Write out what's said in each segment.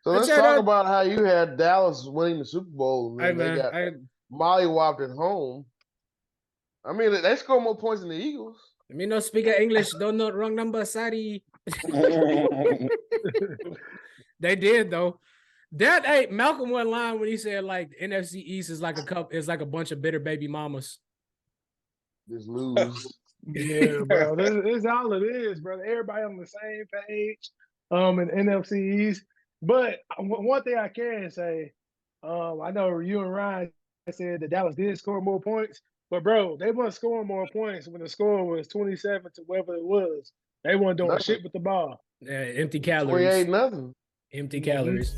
So let's talk about how you had Dallas winning the Super Bowl and then they got mollywopped at home. I mean, they score more points than the Eagles. Me no speak English. Don't know wrong number. Sorry. They did though. Malcolm went line when he said like NFC East is like a bunch of bitter baby mamas. Just lose. Yeah, bro. That's all it is, brother. Everybody on the same page. In NFC East. But one thing I can say, I know you and Ryan said that Dallas did score more points, but bro, they weren't scoring more points when the score was 27 to whatever it was. They weren't doing shit with the ball. Yeah, empty calories. 28 nothing. Empty calories.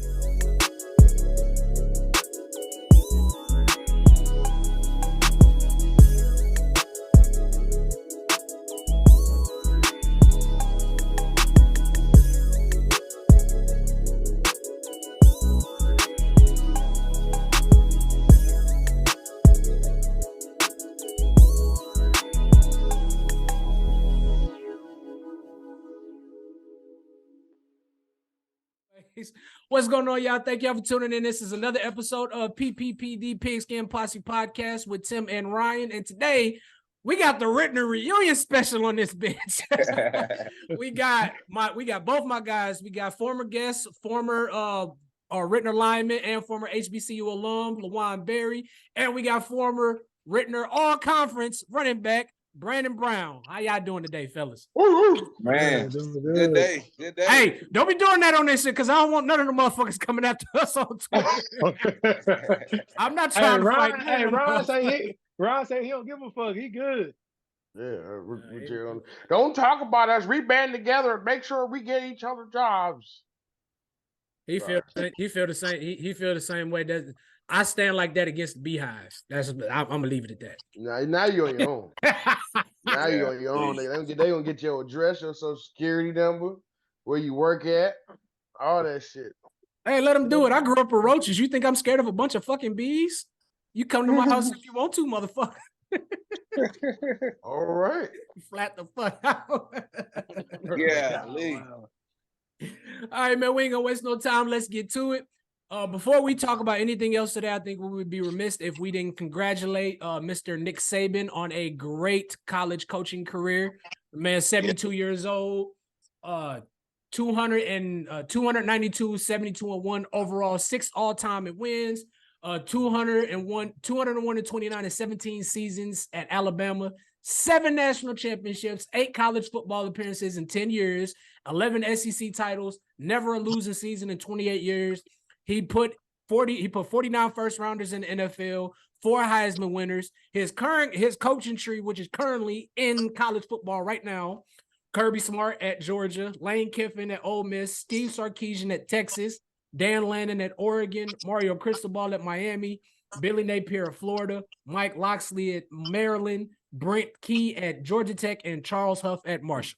What's going on, y'all? Thank y'all for tuning in. This is another episode of PPPD Pigskin Posse Podcast with Tim and Ryan. And today we got the Ritenour reunion special on this bench. we got both my guys. We got former guests, former Ritenour lineman and former HBCU alum LeJuan Berry, and we got former Ritenour all-conference running back Brandon Brown. How y'all doing today, fellas? Man, good day. Hey, don't be doing that on this shit because I don't want none of the motherfuckers coming after us on Twitter. I'm not trying to fight. Hey, Ron say he don't give a fuck. He good. Yeah, don't talk about us. We band together and make sure we get each other jobs. He feel the same. He feel the same way. That I stand like that against the Beehives. I'm gonna leave it at that. Now you're on your own. Now you're on your own. They gonna get your address, your social security number, where you work at, all that shit. Hey, let them do it. I grew up with roaches. You think I'm scared of a bunch of fucking bees? You come to my house if you want to, motherfucker. All right. Flat the fuck out. Yeah, leave. All right, man. We ain't gonna waste no time. Let's get to it. Before we talk about anything else today, I think we would be remiss if we didn't congratulate Mr. Nick Saban on a great college coaching career. The man, 72 years old, 292, 72-1 overall, 6 all-time in wins, 201 and 29 and 17 seasons at Alabama, 7 national championships, 8 college football appearances in 10 years, 11 SEC titles, never a losing season in 28 years. He put 49 first rounders in the NFL, 4 Heisman winners. His coaching tree, which is currently in college football right now, Kirby Smart at Georgia, Lane Kiffin at Ole Miss, Steve Sarkisian at Texas, Dan Lannon at Oregon, Mario Cristobal at Miami, Billy Napier at Florida, Mike Locksley at Maryland, Brent Key at Georgia Tech, and Charles Huff at Marshall.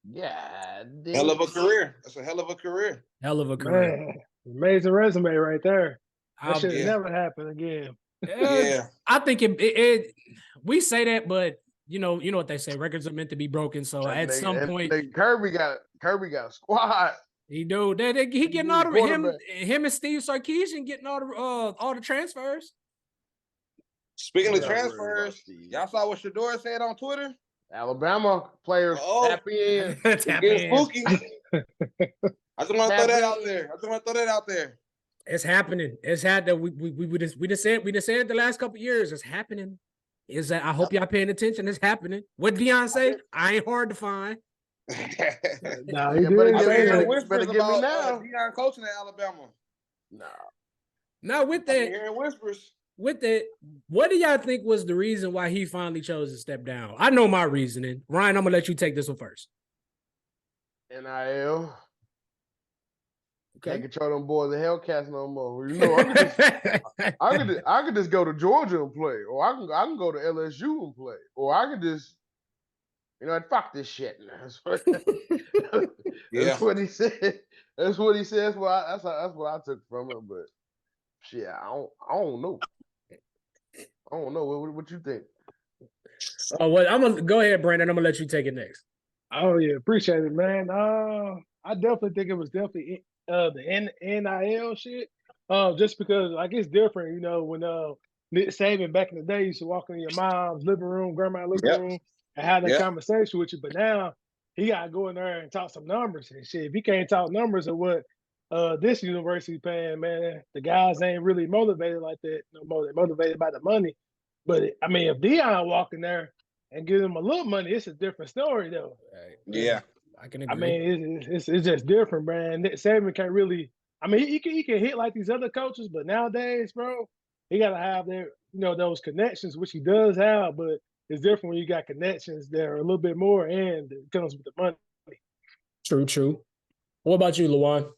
Yeah, hell of a career. That's a hell of a career. Hell of a career. Man, amazing resume right there. That should never happen again. Yeah, I think we say that, but you know what they say. Records are meant to be broken. So at some point, Kirby got a squad. He do. He getting all the him and Steve Sarkisian getting all the transfers. Speaking of transfers, y'all saw what Shador said on Twitter? Alabama players tap in. Spooky. I just want to throw that out there. It's happening. It's happening. We just said the last couple of years. It's happening. Is that I hope y'all paying attention. It's happening. What Deion say? I ain't hard to find. No, he better whispers give me now. Deion coaching at Alabama. No. Now with that, hearing whispers. With that, what do y'all think was the reason why he finally chose to step down? I know my reasoning. Ryan, I'm gonna let you take this one first. NIL. Okay. Can't control them boys the Hellcats no more. You know, I could just go to Georgia and play, or I can go to LSU and play, or I could just, fuck this shit. That's what he said. That's what he said. That's what I took from it. But shit, I don't know. I don't know. What you think? Well, I'm gonna go ahead, Brandon. I'm gonna let you take it next. Oh yeah, appreciate it, man. I definitely think it was definitely the NIL shit. Just because like it's different, you know, when Nick Saban back in the day used to walk in your mom's living room, grandma's living Yep. room, and have a Yep. conversation with you. But now he gotta go in there and talk some numbers and shit. If he can't talk numbers of what this university paying, man, the guys ain't really motivated like that no more. They're motivated by the money. But I mean, if Deion walk in there and give them a little money, it's a different story though. Yeah. I can agree. I mean, it's just different, man. Nick Saban can't really. I mean, he can hit like these other coaches, but nowadays, bro, he gotta have their, you know, those connections, which he does have. But it's different when you got connections that are a little bit more, and it comes with the money. True. What about you, LeJuan?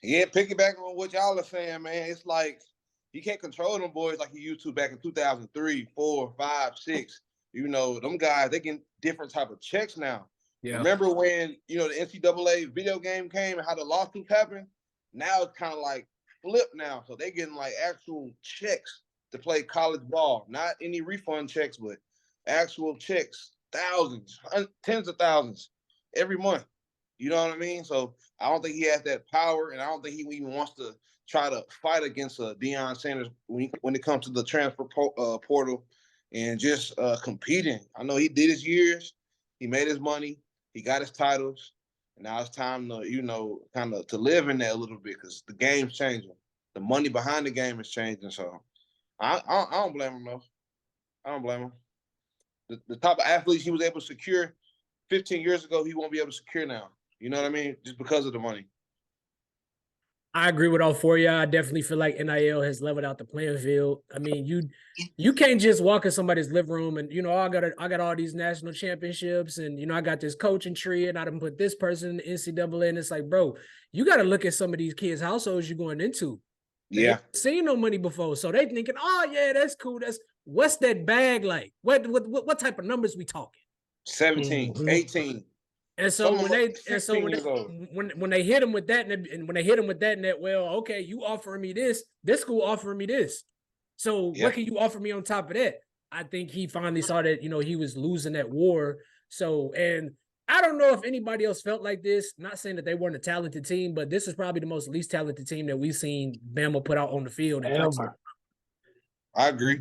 Yeah, piggyback on what y'all are saying, man. It's like you can't control them boys like you used to back in 2003, 4, 5, 6. You know, them guys, they get different type of checks now. Yeah. Remember when, you know, the NCAA video game came and how the lawsuits happened? Now it's kind of like flipped now. So they getting like actual checks to play college ball. Not any refund checks, but actual checks. Thousands, tens of thousands every month. You know what I mean? So I don't think he has that power, and I don't think he even wants to try to fight against Deion Sanders when it comes to the transfer portal and just competing. I know he did his years. He made his money. He got his titles. And now it's time to, you know, kind of to live in that a little bit because the game's changing. The money behind the game is changing. So I don't blame him, though. I don't blame him. The type of athletes he was able to secure 15 years ago, he won't be able to secure now. You know what I mean? Just because of the money. I agree with all four of y'all. I definitely feel like NIL has leveled out the playing field. I mean, you can't just walk in somebody's living room and, you know, I got all these national championships and, you know, I got this coaching tree and I done put this person in the NCAA. And it's like, bro, you got to look at some of these kids' households you're going into. They Yeah. ain't seen no money before. So they thinking, oh, yeah, that's cool. What's that bag like? What type of numbers we talking? 17, 18. And so when they hit him with that, and when they hit him with that, and that, well, okay, you offering me this school offering me this. So what can you offer me on top of that? I think he finally saw that, you know, he was losing that war. So, and I don't know if anybody else felt like this. Not saying that they weren't a talented team, but this is probably the most least talented team that we've seen Bama put out on the field. I agree.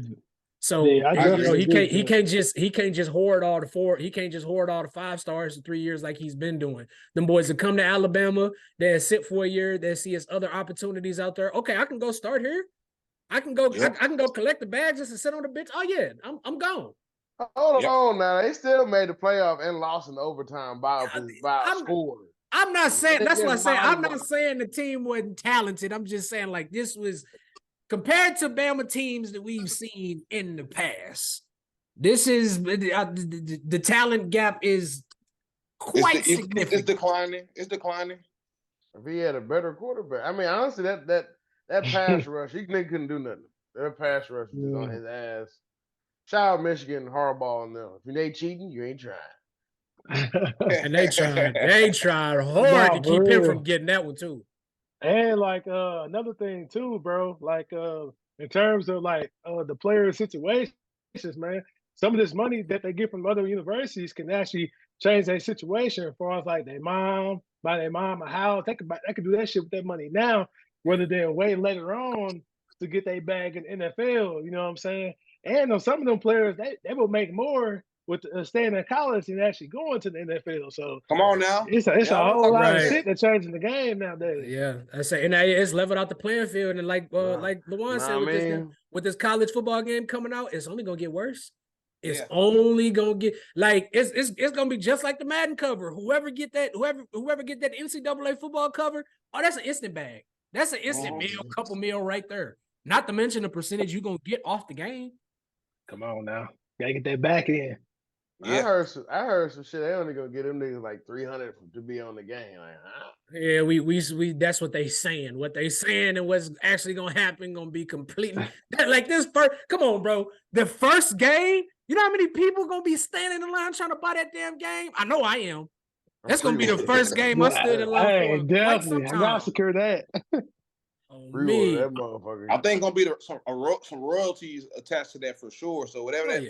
So yeah, you know, he can't just hoard all the 5 stars in 3 years like he's been doing. Them boys that come to Alabama, they sit for a year, they see his other opportunities out there. Okay, I can go start here. I can go collect the bags just to sit on the bench. Oh yeah, I'm gone. Hold on now. They still made the playoff and lost in overtime by a score. I'm not saying that's what I say. I'm not saying the team wasn't talented. I'm just saying like this was compared to Bama teams that we've seen in the past. This is the talent gap is quite significant. It's declining. If he had a better quarterback, I mean, honestly, that pass rush, he couldn't do nothing. That pass rush was on his ass. Shout out Michigan, Harbaugh, and them. If you ain't cheating, you ain't trying. And they tried hard to keep him from getting that one too. And like another thing too, bro, like in terms of like the player situations, man, some of this money that they get from other universities can actually change their situation as far as like buy their mom a house. They could do that shit with that money now rather than wait later on to get their bag in the NFL. You know what I'm saying? And some of them players, they will make more with staying in college and actually going to the NFL. So come on now, it's a whole lot of shit that's changing the game nowadays. Yeah, I say, and it's leveled out the playing field. And like LeJuan said, with this college football game coming out, it's only gonna get worse. It's only gonna get like it's gonna be just like the Madden cover. Whoever get that NCAA football cover, oh, that's an instant bag. That's an instant meal, couple meal right there. Not to mention the percentage you're gonna get off the game. Come on now, gotta get that back in. Yeah. I heard some shit. They only gonna get them niggas like 300 to be on the game. Like, Yeah, we that's what they saying. What they saying and what's actually gonna happen gonna be completely like this first. Come on, bro. The first game. You know how many people gonna be standing in line trying to buy that damn game? I know I am. That's gonna be the first game I stood in line for. Definitely, I gotta secure that. Me, that motherfucker. I think gonna be some royalties attached to that for sure. So whatever that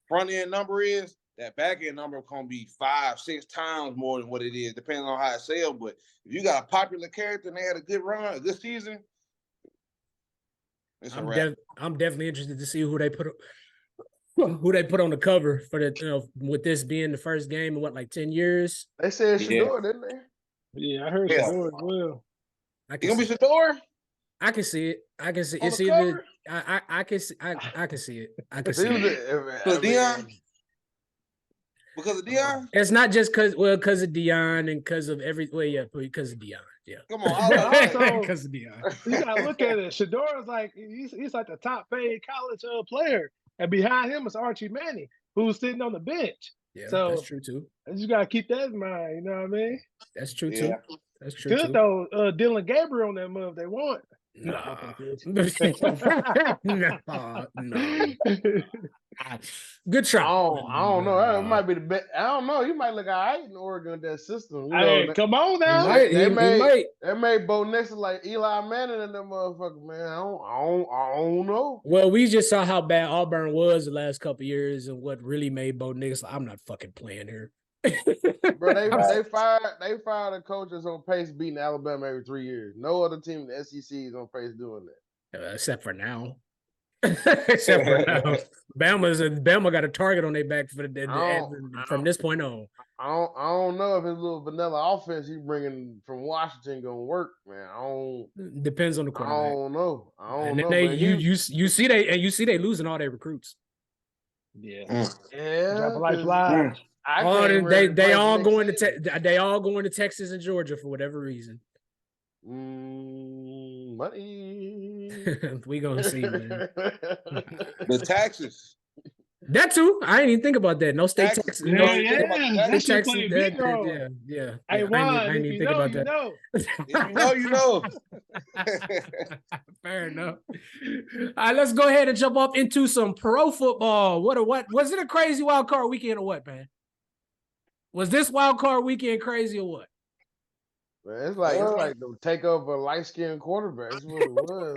front end number is, that back end number gonna be 5-6 times more than what it is, depending on how it sells. But if you got a popular character and they had a good run, a good season, it's a wrap. I'm definitely interested to see who they put on the cover for the with this being the first game in what, like 10 years. They said Shador, didn't they? Yeah, I heard Shador as well. You gonna be Shador? I can see it. I can see it's either. I can see I can see it. I can If see he was it. Deion? Because of Deion? It's not just because of Deion and because of because of Deion. Yeah. Come on, Also, because of Deion. You gotta look at it. Shador is like he's like the top paid college player, and behind him is Archie Manning, who's sitting on the bench. Yeah, so that's true too. You just gotta keep that in mind. You know what I mean? That's true too. That's true Good too. though. Dylan Gabriel on that move they want. Nah. No. Good try. I don't know. That might be the best. I don't know. You might look all right in Oregon with that system. Hey, come on now. They made Bo Nixon like Eli Manning and them motherfuckers, man. I don't know. Well, we just saw how bad Auburn was the last couple of years and what really made Bo Nixon. I'm not fucking playing here. Bro, they fired a coach that's on pace beating Alabama every 3 years. No other team in the SEC is on pace doing that. Except for now. Bama got a target on their back from this point on. I don't know if his little vanilla offense he bringing from Washington gonna work, man. Depends on the quarterback. I don't know. And then you see they losing all their recruits. Yeah. Dropping like flies. They all going to Texas and Georgia for whatever reason. Money. We gonna see, man. The taxes. That too. I didn't even think about that. No state taxes. Yeah. Hey, I didn't even think about that. If you know. Fair enough. All right, let's go ahead and jump off into some pro football. What was it a crazy wild card weekend or what, man? Was this wild card weekend crazy or what? Man, it's like the takeover of light-skinned quarterbacks. That's what it was,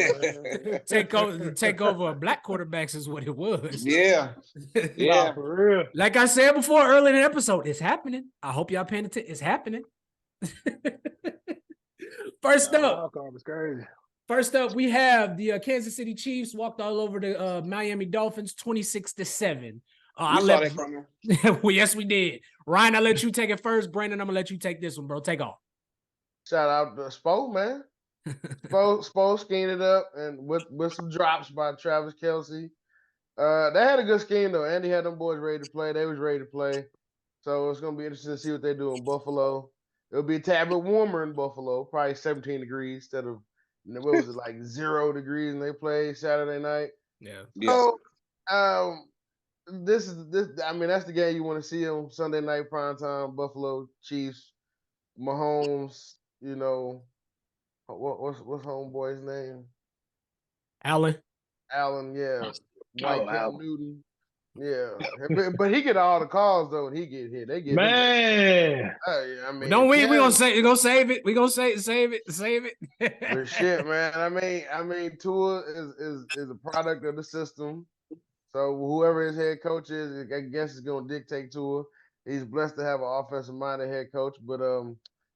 man. Take over black quarterbacks is what it was. Yeah. Yeah, for real. Like I said before earlier in the episode, it's happening. I hope y'all paying attention. It's happening. First up, we have the Kansas City Chiefs walked all over the Miami Dolphins 26-7. Well, yes, we did. Ryan, I'll let you take it first. Brandon, I'm gonna let you take this one, bro. Take off. Shout out to Spo, man. Spo schemed it up and with some drops by Travis Kelce. They had a good scheme though. Andy had them boys ready to play. They was ready to play. So it's gonna be interesting to see what they do in Buffalo. It'll be a tad bit warmer in Buffalo, probably 17 degrees instead of what was it, like 0 degrees, and they played Saturday night. Yeah. So this I mean, that's the game you want to see on Sunday night primetime, Buffalo Chiefs, Mahomes. You know, what's homeboy's name? Allen, yeah. Cam Newton. Yeah. But he get all the calls though, and he get hit. They get man. I mean, don't we gonna save it. We gonna save it. But shit, man. I mean, Tua is a product of the system. So whoever his head coach is, I guess is gonna dictate Tua. He's blessed to have an offensive-minded head coach, but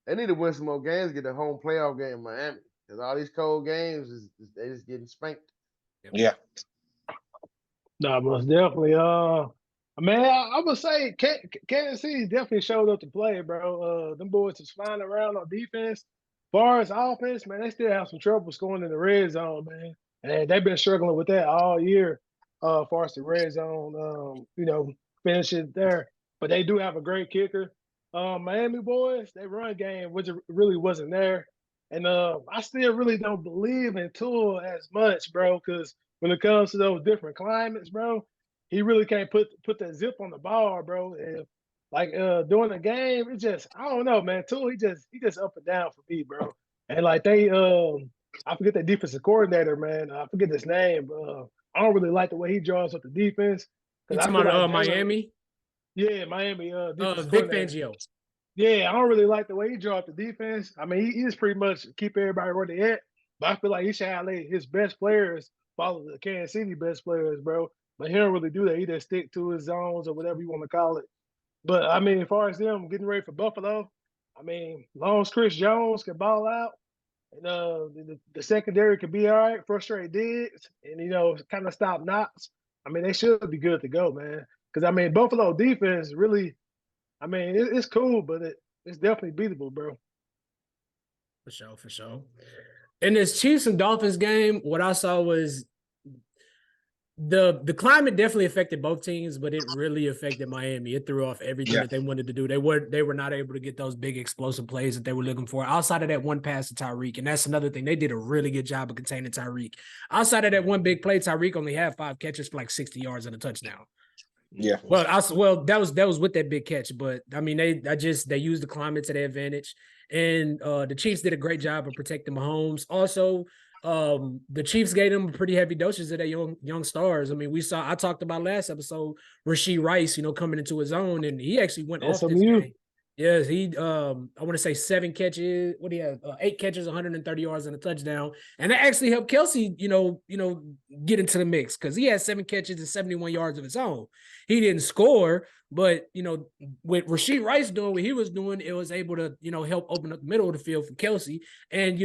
they need to win some more games, get a home playoff game in Miami. Because all these cold games, they just getting spanked. Yeah. No, most definitely. Man, I would say Kansas City definitely showed up to play, bro. Them boys is flying around on defense. As far as offense, man, they still have some trouble scoring in the red zone, man. And they've been struggling with that all year. As far as the red zone, finish it there. But they do have a great kicker. Miami boys, their run game really wasn't there. And I still really don't believe in Tua as much, bro, because when it comes to those different climates, bro, he really can't put that zip on the ball, bro. And during the game, it just, I don't know, man. Tua, he just up and down for me, bro. And like I forget the defensive coordinator, man. I forget his name. I don't really like the way he draws up the defense. You talking about Miami? Yeah, Miami. Vic Fangio. Yeah, I don't really like the way he draws up the defense. I mean, he just pretty much keep everybody where they at. But I feel like he should have his best players follow the Kansas City best players, bro. But he don't really do that. He just stick to his zones or whatever you want to call it. But I mean, as far as them getting ready for Buffalo, I mean, long as Chris Jones can ball out, and the secondary could be all right, frustrate Diggs, and kind of stop Knox. I mean, they should be good to go, man. Because I mean, Buffalo defense really, I mean, it's cool, but it's definitely beatable, bro. For sure. In this Chiefs and Dolphins game, what I saw was the climate definitely affected both teams, but it really affected Miami. It threw off everything that they wanted to do. They were not able to get those big explosive plays that they were looking for outside of that one pass to Tyreek. And that's another thing. They did a really good job of containing Tyreek. Outside of that one big play, Tyreek only had 5 catches for like 60 yards and a touchdown. Yeah. Well, that was with that big catch, but I mean they used the climate to their advantage, and the Chiefs did a great job of protecting Mahomes. Also, the Chiefs gave them pretty heavy doses of their young stars. I mean, I talked about last episode Rashee Rice, coming into his own, and he actually went off this game. Yes, he I want to say 7 catches. What do you have? 8 catches, 130 yards and a touchdown, and that actually helped Kelsey, get into the mix because he had 7 catches and 71 yards of his own. He didn't score, but with Rashee Rice doing what he was doing, it was able to help open up the middle of the field for Kelsey. And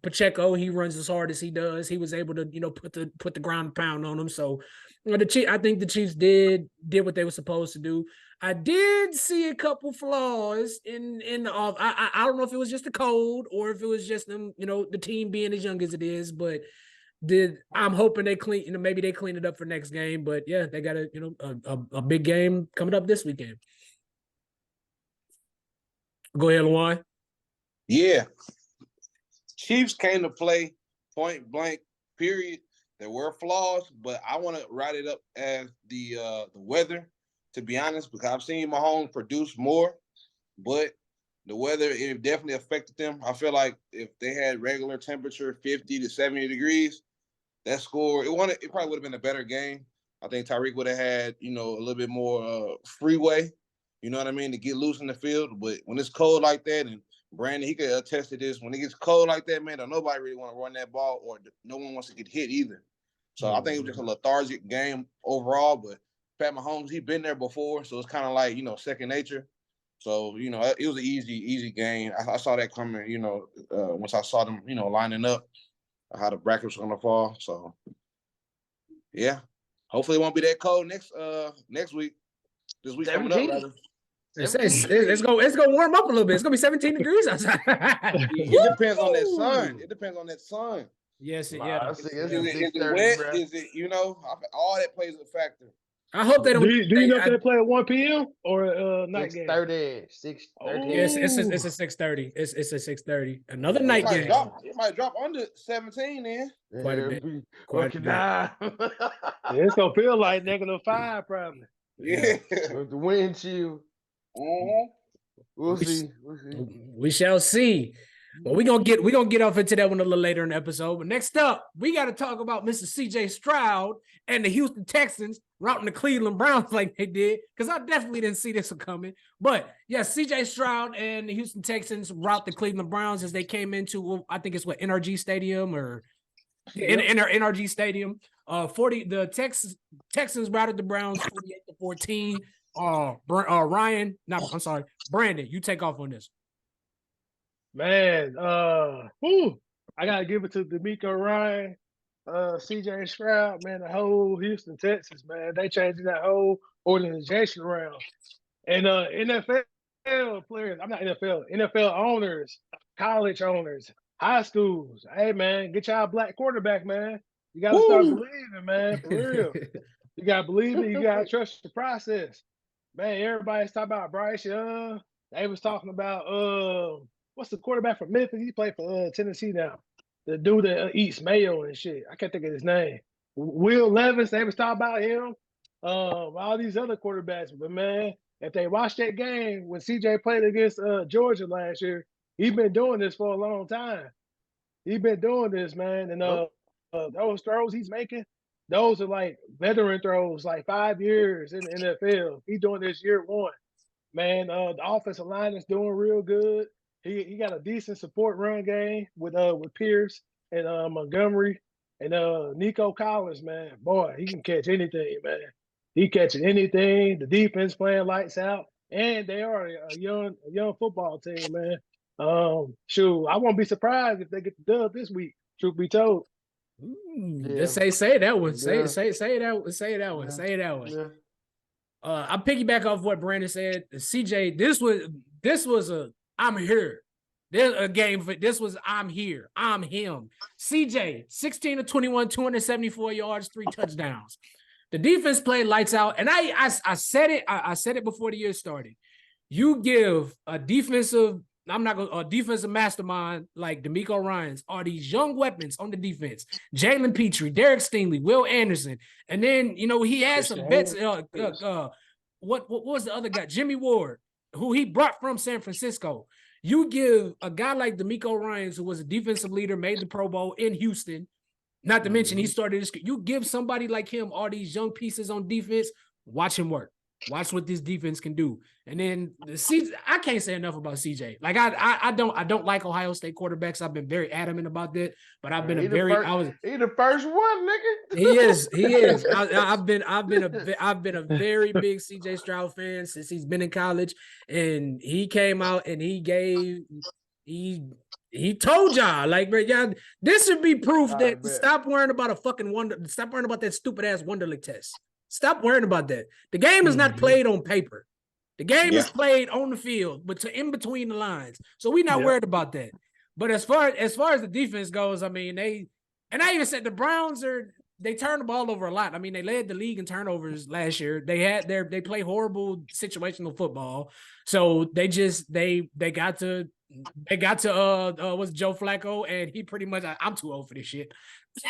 Pacheco, he runs as hard as he does. He was able to put the ground pound on him. So I think the Chiefs did what they were supposed to do. I did see a couple flaws in the off. I don't know if it was just the cold or if it was just them, the team being as young as it is, but I'm hoping they clean, maybe they clean it up for next game. But yeah, they got a big game coming up this weekend. Go ahead, LeJuan. Yeah. Chiefs came to play point blank, period. There were flaws, but I want to write it up as the weather, to be honest, because I've seen Mahomes produce more, but the weather, it definitely affected them. I feel like if they had regular temperature, 50 to 70 degrees, that score, it probably would have been a better game. I think Tyreek would have had, a little bit more freeway, you know what I mean, to get loose in the field. But when it's cold like that, and Brandon, he could attest to this, when it gets cold like that, man, nobody really want to run that ball, or no one wants to get hit either. So I think it was just a lethargic game overall, but Pat Mahomes, he's been there before, so it's kind of like, second nature. So, it was an easy game. I saw that coming, once I saw them, lining up, how the brackets were going to fall. So, yeah. Hopefully it won't be that cold next week. This week coming up, rather. It's gonna warm up a little bit. It's gonna be 17 degrees outside. It depends on that sun. Yes, Is it wet? Is it, all that plays a factor. I hope they don't. Do you know if they play at 1 p.m. or night game? 6:30. 6:30. Yes, it's a 6:30. It's a 6:30. Another night game. It might drop under 17 then. Quite a bit. It's gonna feel like -5 probably. Yeah. With the wind chill. Mm-hmm. We'll see. We shall see. Well, we're gonna get off into that one a little later in the episode. But next up, we got to talk about Mr. CJ Stroud and the Houston Texans routing the Cleveland Browns like they did, because I definitely didn't see this one coming. But yes, CJ Stroud and the Houston Texans route the Cleveland Browns as they came into, I think it's NRG Stadium or NRG Stadium. The Texans routed the Browns 48-14. Brandon, you take off on this. Man, I gotta give it to D'Amico Ryan, CJ Stroud, man, the whole Houston Texans, man. They changing that whole organization around. And NFL players, I'm not NFL owners, college owners, high schools. Hey man, get y'all a black quarterback, man. You gotta start believing, man, for real. You gotta believe it, you gotta trust the process. Man, everybody's talking about Bryce Young. They was talking about what's the quarterback from Memphis? He played for Tennessee now. The dude that eats mayo and shit. I can't think of his name. Will Levis, they was talking about him. All these other quarterbacks. But, man, if they watch that game when CJ played against Georgia last year, he's been doing this for a long time. He's been doing this, man. And those throws he's making, those are like veteran throws, like 5 years in the NFL. He's doing this year 1. Man, the offensive line is doing real good. He got a decent support run game with Pierce and Montgomery. And Nico Collins, man, boy, he can catch anything, man. He catching anything. The defense playing lights out, and they are a young football team, man. Shoot, I won't be surprised if they get the dub this week. Truth be told. Just say that one. Say Yeah. that one. Say that one. Yeah. Say that one. Yeah. I piggyback off what Brandon said. CJ, this was a I'm here. There's a game for this was I'm here. I'm him. CJ, 16 of 21, 274 yards, 3 touchdowns. The defense played lights out. And I said it. I said it before the year started. You give a defensive mastermind like D'Amico Ryans are these young weapons on the defense. Jalen Petrie, Derek Stingley, Will Anderson. And then, he had some bets. What was the other guy? Jimmy Ward, who he brought from San Francisco. You give a guy like D'Amico Ryans, who was a defensive leader, made the Pro Bowl in Houston, not to mention he started this. You give somebody like him all these young pieces on defense, watch him work. Watch what this defense can do. And then I can't say enough about CJ. Like I don't like Ohio State quarterbacks. I've been very adamant about that, but I've been He the first one, nigga. He is. I've been a very big CJ Stroud fan since he's been in college, and he came out and he told y'all, like, bro, y'all, this should be proof that stop worrying about stop worrying about that stupid ass Wonderlic test. Stop worrying about that. The game is not played on paper. The game is played on the field, but in between the lines. So we're not worried about that. But as far as the defense goes, I mean, I even said the Browns they turned the ball over a lot. I mean, they led the league in turnovers last year. They play horrible situational football. So they got to was Joe Flacco, and he pretty much I'm too old for this shit.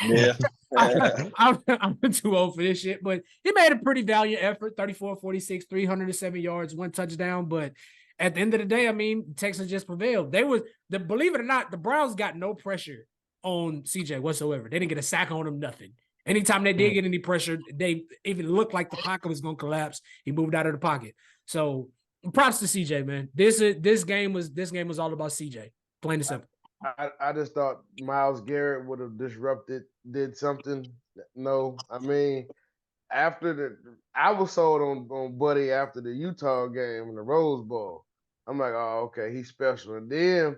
Yeah. I'm too old for this shit, but he made a pretty valiant effort, 34-46, 307 yards, 1 touchdown. But at the end of the day, I mean, Texans just prevailed. Believe it or not, the Browns got no pressure on CJ whatsoever. They didn't get a sack on him, nothing. Anytime they did get any pressure, they even looked like the pocket was going to collapse. He moved out of the pocket. So props to CJ, man. This game was all about CJ. Plain and simple. I just thought Myles Garrett would have did something. No, I mean, I was sold on Buddy after the Utah game in the Rose Bowl. I'm like, oh, okay, he's special. And then,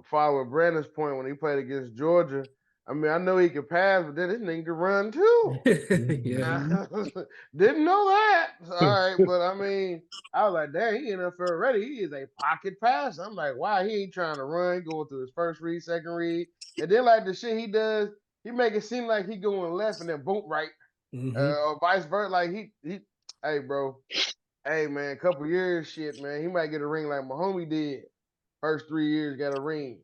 following Brandon's point, when he played against Georgia, I mean, I know he could pass, but then this nigga could run too. Yeah. Didn't know that. All right, but I mean, I was like, dang, he NFL ready. He is a pocket passer. I'm like, wow, he ain't trying to run, going through his first read, second read. And then like the shit he does, he make it seem like he going left and then boom right. Or vice versa. Like he hey bro. Hey man, couple years shit, man. He might get a ring like my homie did. First 3 years got a ring.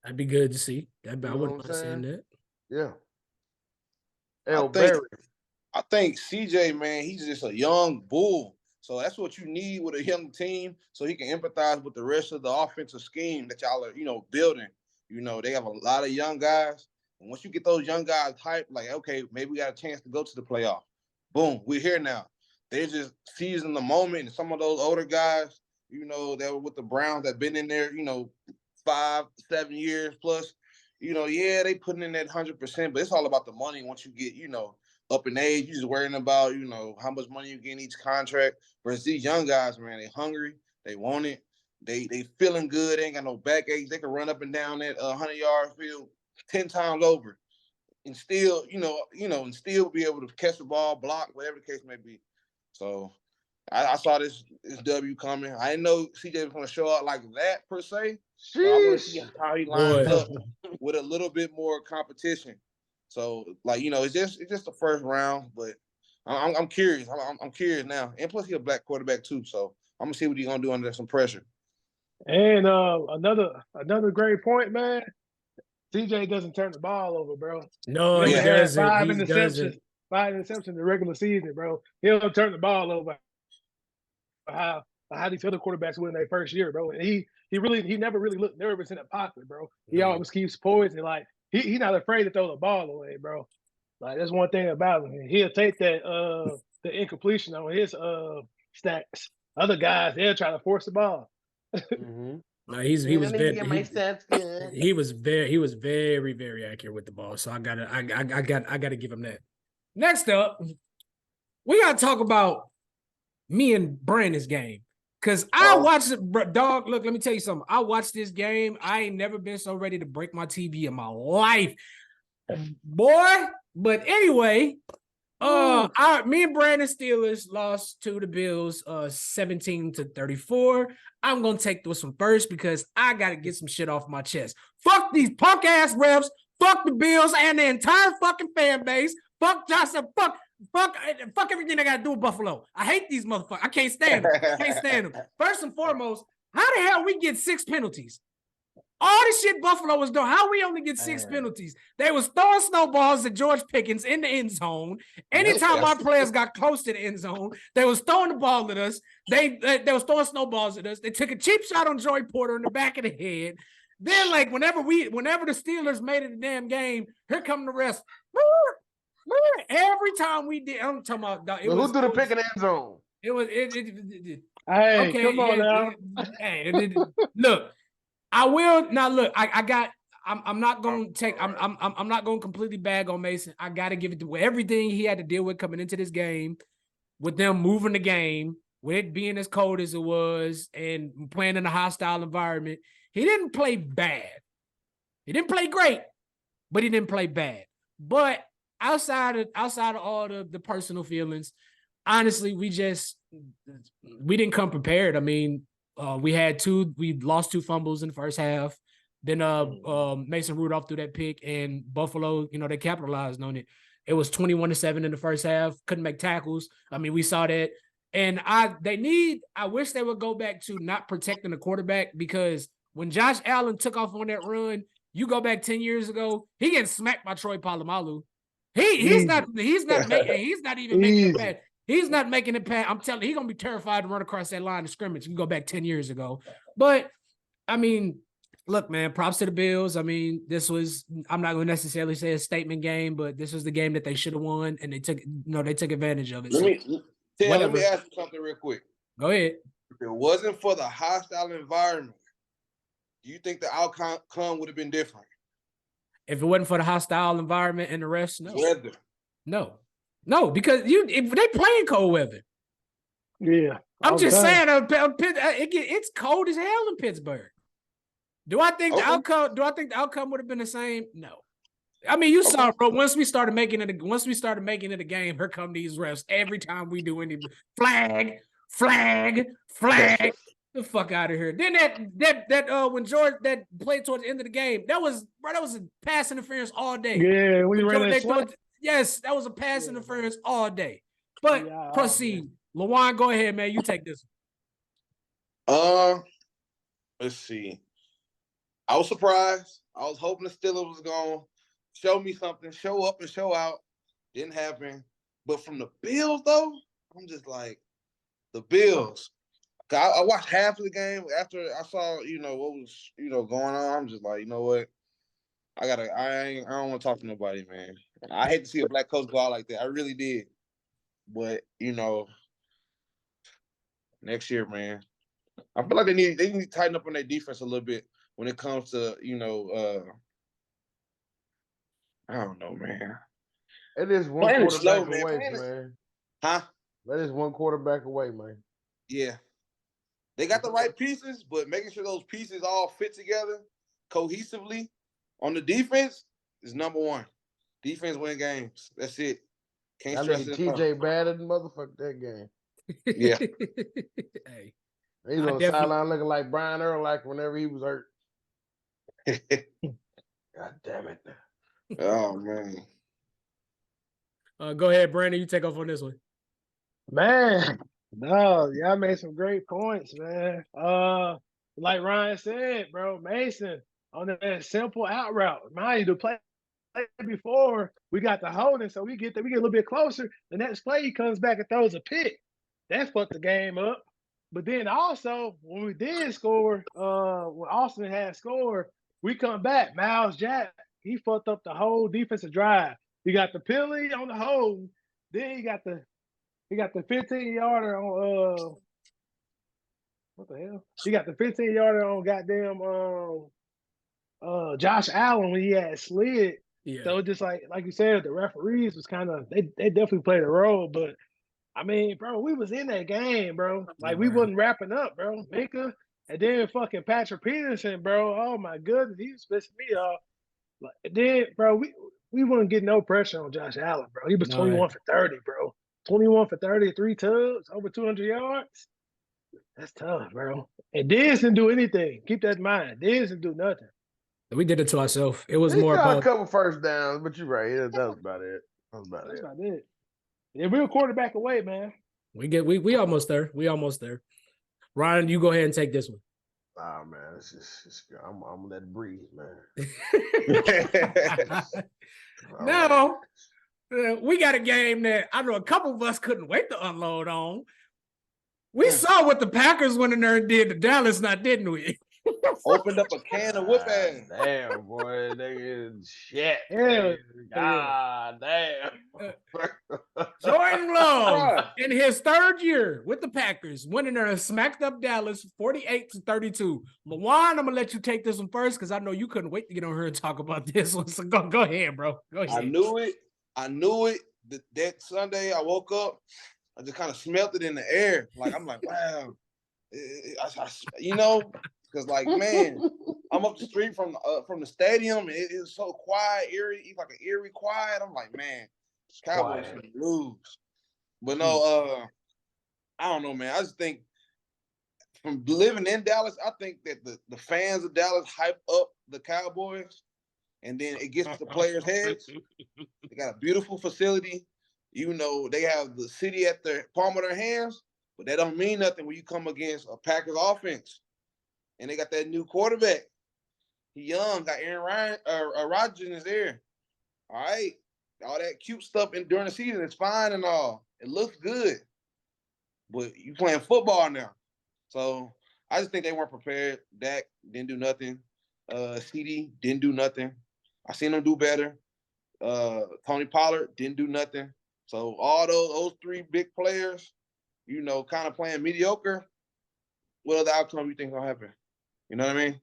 That'd be good to see. I wouldn't mind seeing that. Yeah. I think CJ, man, he's just a young bull. So that's what you need with a young team, so he can empathize with the rest of the offensive scheme that y'all are, building. They have a lot of young guys. And once you get those young guys hyped, like, okay, maybe we got a chance to go to the playoff. Boom, we're here now. They're just seizing the moment. And some of those older guys, that were with the Browns that been in there, 5-7 years plus, they putting in that 100%, but it's all about the money. Once you get, up in age, you're just worrying about, how much money you get in each contract. Versus these young guys, man, they hungry, they want it, they feeling good, they ain't got no backaches, they can run up and down that 100-yard field 10 times over and still, and still be able to catch the ball, block, whatever the case may be. So I saw this W coming. I didn't know CJ was going to show out like that per se. I want to see how he lines up with a little bit more competition. So, it's just the first round, but I'm curious. I'm curious now. And plus, he's a black quarterback too, so I'm gonna see what he's gonna do under some pressure. And another great point, man. CJ doesn't turn the ball over, bro. No, he doesn't. Five interceptions in the regular season, bro. He'll turn the ball over. How these other quarterbacks win their first year, bro. And he never really looked nervous in the pocket, bro. He always keeps poised and like he's not afraid to throw the ball away, bro. Like that's one thing about him. He'll take that the incompletion on his stacks. Other guys, they'll try to force the ball. He was Let me very get my stats good. he was very, very accurate with the ball. So I gotta give him that. Next up, we gotta talk about me and Brandon's game. Cause I watched it, dog. Look, let me tell you something. I watched this game. I ain't never been so ready to break my TV in my life, boy. But anyway, me and Brandon Steelers lost to the Bills 17-34. I'm gonna take this one first because I gotta get some shit off my chest. Fuck these punk ass refs, fuck the Bills and the entire fucking fan base. Fuck Johnson, fuck everything I gotta do with Buffalo. I hate these motherfuckers. I can't stand them. First and foremost, how the hell we get 6 penalties? All the shit Buffalo was doing, how we only get 6 penalties? They was throwing snowballs at George Pickens in the end zone. Anytime our players got close to the end zone, they was throwing the ball at us. They was throwing snowballs at us. They took a cheap shot on Joey Porter in the back of the head. Then, like, whenever the Steelers made it a damn game, here come the rest. Every time we did, I'm talking about. Who threw the pick in the end zone? Hey, okay, come on now. Look, I will now. Look, I'm not going to take. I'm not going to completely bag on Mason. I got to give it to everything he had to deal with coming into this game, with them moving the game, with it being as cold as it was, and playing in a hostile environment. He didn't play bad. He didn't play great, but he didn't play bad. But outside of all the personal feelings, honestly, we didn't come prepared. I mean, we lost 2 fumbles in the first half. Then Mason Rudolph threw that pick, and Buffalo, they capitalized on it. It was 21-7 in the first half. Couldn't make tackles. I mean, we saw that. And I wish they would go back to not protecting the quarterback, because when Josh Allen took off on that run, you go back 10 years ago, he getting smacked by Troy Polamalu. He's not even making it bad. He's not making it bad. I'm telling you, he's gonna be terrified to run across that line of scrimmage. You can go back 10 years ago. But I mean, look, man, props to the Bills. I mean, I'm not gonna necessarily say a statement game, but this was the game that they should have won, and they took advantage of it. Let me ask you something real quick. Go ahead. If it wasn't for the hostile environment, do you think the outcome would have been different? If it wasn't for the hostile environment and the rest, no. Weather. No, because if they playing cold weather. Yeah. I'm just saying, it's cold as hell in Pittsburgh. Do I think the outcome would have been the same? No. I mean, you saw, bro. Once we started making it a game, here come these refs every time we do any flag. The fuck out of here. Then that when George that played towards the end of the game, that was a pass interference all day. Yeah, when you ran that yes, that was a pass interference all day. But proceed. LeJuan, go ahead, man. You take this one. Let's see. I was surprised. I was hoping the Steelers was going to show me something, show up and show out. Didn't happen. But from the Bills, though, I'm just like, the Bills. I watched half of the game after I saw, what was, going on. I'm just like, you know what? I don't want to talk to nobody, man. I hate to see a black coach go out like that. I really did. But, next year, man, I feel like they need to tighten up on their defense a little bit when it comes to, I don't know, man. It is one quarterback away, man. Huh? That is one quarterback away, man. Yeah. They got the right pieces, but making sure those pieces all fit together cohesively on the defense is number one. Defense win games. That's it. Can't stress it enough. TJ battered motherfucker that game. Yeah. Hey. He's on the sideline looking like Brian Urlacher whenever he was hurt. God damn it. Oh, man. Go ahead, Brandon. You take off on this one. Man. No, y'all made some great points, man. Like Ryan said, bro, Mason on that simple out route. Mind you, to play before we got the holding, so we get a little bit closer. The next play, he comes back and throws a pick. That fucked the game up. But then also, when we did score, when Austin had scored, we come back. Miles Jack, he fucked up the whole defensive drive. He got the penalty on the hold. Then he got the 15-yarder What the hell? He got the 15-yarder on goddamn Josh Allen when he had slid. Yeah. So just like you said, the referees was kind of they definitely played a role. But I mean, bro, we was in that game, bro. Like we wasn't wrapping up, bro. Minka and then fucking Patrick Peterson, bro. Oh my goodness, he was pissing me off. Like then, bro, we wouldn't get no pressure on Josh Allen, bro. He was 21 for 30, bro. 21 for 30, 3 tugs, over 200 yards. That's tough, bro. And Diggs didn't do anything. Keep that in mind. Diggs didn't do nothing. We did it to ourselves. It was He more got about a couple first downs, but you're right. Yeah, that was about it. That's about it. Yeah, we're a quarterback away, man. We almost there. We almost there. Ryan, you go ahead and take this one. Oh man, it's I'm gonna let it breathe, man. Now, we got a game that I know a couple of us couldn't wait to unload on. We saw what the Packers went in there and did to Dallas, now didn't we? Opened up a can of whoop ass. Damn, boy, nigga, shit. Yeah. God damn. Jordan Love in his third year with the Packers went in there and smacked up Dallas 48-32. LeJuan, I'm gonna let you take this one first because I know you couldn't wait to get on here and talk about this one. So go ahead, bro. Go ahead. I knew it. That Sunday I woke up, I just kind of smelled it in the air. Like I'm like, wow, you know. Because, like, man, I'm up the street from the stadium. And it was so quiet, eerie, like an eerie quiet. I'm like, man, Cowboys gonna lose. But no, I don't know, man. I just think from living in Dallas, I think that the fans of Dallas hype up the Cowboys, and then it gets to the players' heads. They got a beautiful facility. You know, they have the city at the palm of their hands, but that don't mean nothing when you come against a Packers offense. And they got that new quarterback. He young, got Aaron Rodgers in his ear. All right. All that cute stuff during the season is fine and all. It looks good. But you playing football now. So I just think they weren't prepared. Dak didn't do nothing. CD didn't do nothing. I seen them do better. Tony Pollard didn't do nothing. So all those three big players, you know, kind of playing mediocre. What other outcome you think gonna happen? You know what I mean?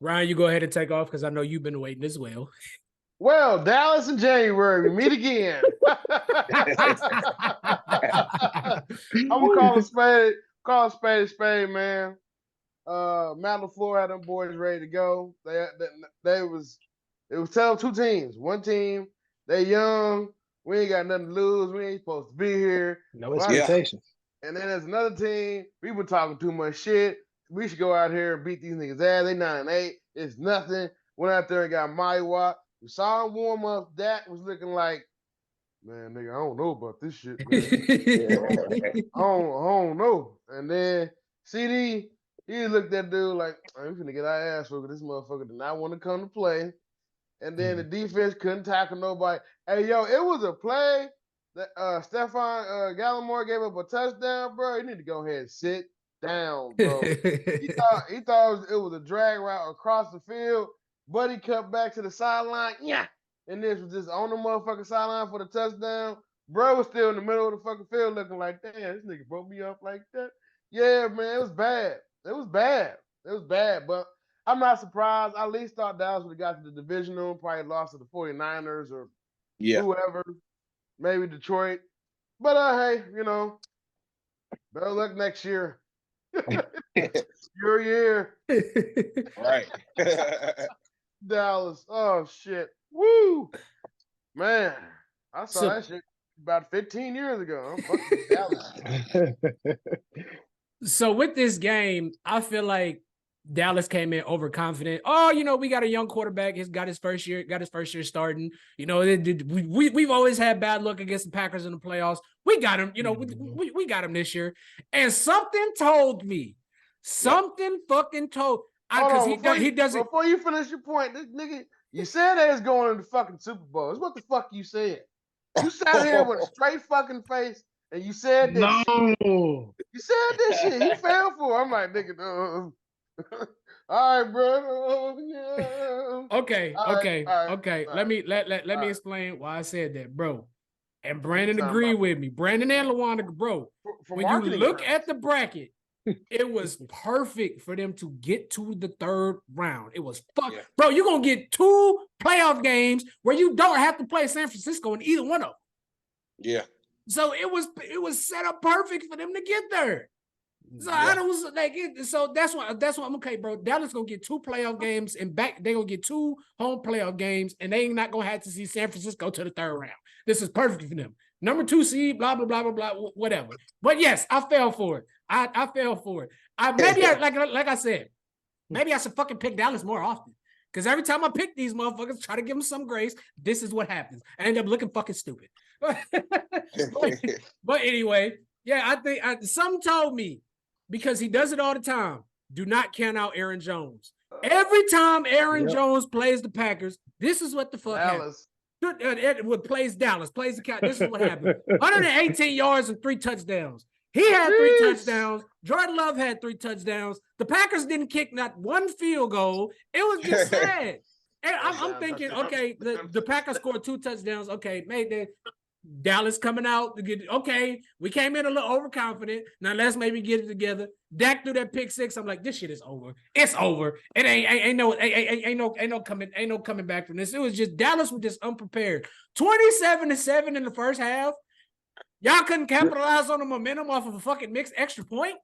Ryan, you go ahead and take off because I know you've been waiting as well. Well, Dallas in January, we meet again. I'm gonna call a spade, man. Matt LaFleur had them boys ready to go. It was tell two teams. One team, they young, we ain't got nothing to lose, we ain't supposed to be here. No expectations. And then there's another team, we been talking too much shit. We should go out here and beat these niggas' ass. They 9-8. It's nothing. Went out there and got Maiwa. We saw him warm up. That was looking like, man, nigga, I don't know about this shit, man. I don't know. And then CD, he looked at dude like, I'm finna get our ass whooped. This motherfucker did not want to come to play. And then the defense couldn't tackle nobody. Hey, yo, it was a play that Stephon Gallimore gave up a touchdown, bro. You need to go ahead and sit down, bro. he thought it was a drag route across the field. Buddy cut back to the sideline. Yeah. And this was just on the motherfucking sideline for the touchdown. Bro was still in the middle of the fucking field looking like, damn, this nigga broke me up like that. Yeah, man, it was bad. It was bad, but I'm not surprised. I at least thought Dallas would have got to the divisional, probably lost to the 49ers or whoever, maybe Detroit. But hey, you know, better luck next year. Your year. Right. Dallas. Oh shit. Woo. Man, I saw that shit about 15 years ago. I'm fucking Dallas. So with this game, I feel like Dallas came in overconfident. Oh, you know, we got a young quarterback. He's got his first year starting. You know, we've always had bad luck against the Packers in the playoffs. We got him, you know, we got him this year. And something told me, because he doesn't. Before you finish your point, this nigga, you said they was going to the fucking Super Bowl. It's what the fuck you said. You sat here with a straight fucking face and you said this. No. You said this shit. He fell for it. I'm like, nigga, all right, bro. Yeah. Okay. All right. Let me explain why I said that, bro. And Brandon agreed with me. Brandon and LeJuan, bro. For when you look purposes. at the bracket, it was perfect for them to get to the third round. It was fun. Yeah. Bro, you're going to get 2 playoff games where you don't have to play San Francisco in either one of them. Yeah. So it was set up perfect for them to get there. So I was like, so that's why I'm okay, bro. Dallas gonna get 2 playoff games and back. They gonna get 2 home playoff games, and they ain't not gonna have to see San Francisco to the third round. This is perfect for them. Number 2 seed, blah blah blah blah blah, whatever. But yes, I fell for it. I fell for it. Like I said, maybe I should fucking pick Dallas more often. Because every time I pick these motherfuckers, try to give them some grace, this is what happens. I end up looking fucking stupid. but anyway, yeah, I think some told me, because he does it all the time, do not count out Aaron Jones. Every time Aaron Jones plays the Packers, this is what the fuck happens. Plays Dallas, plays the count. This is what happened. 118 yards and 3 touchdowns. He had 3 touchdowns. Jordan Love had 3 touchdowns. The Packers didn't kick not 1 field goal. It was just sad. And I'm thinking, okay, the Packers scored 2 touchdowns. Okay, maybe Dallas coming out to get. Okay, we came in a little overconfident. Now let's maybe get it together. Dak threw that pick 6. I'm like, this shit is over. It's over. It ain't no coming back from this. It was just Dallas was just unprepared. 27-7 in the first half. Y'all couldn't capitalize on the momentum off of a fucking mixed extra point.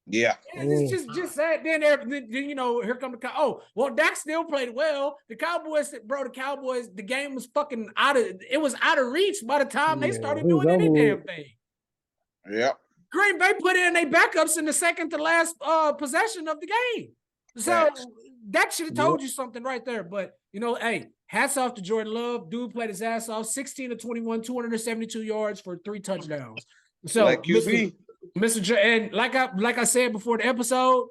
Yeah. It's just sad. Then you know, here come the oh, well, Dak still played well. The Cowboys, the game was fucking out of reach by the time they started doing any damn thing. Yeah. Green Bay put in their backups in the second to last possession of the game. So that should have told you something right there. But you know, hey, hats off to Jordan Love. Dude played his ass off. 16-21, 272 yards for 3 touchdowns. So like Mr. J, and like I said before the episode,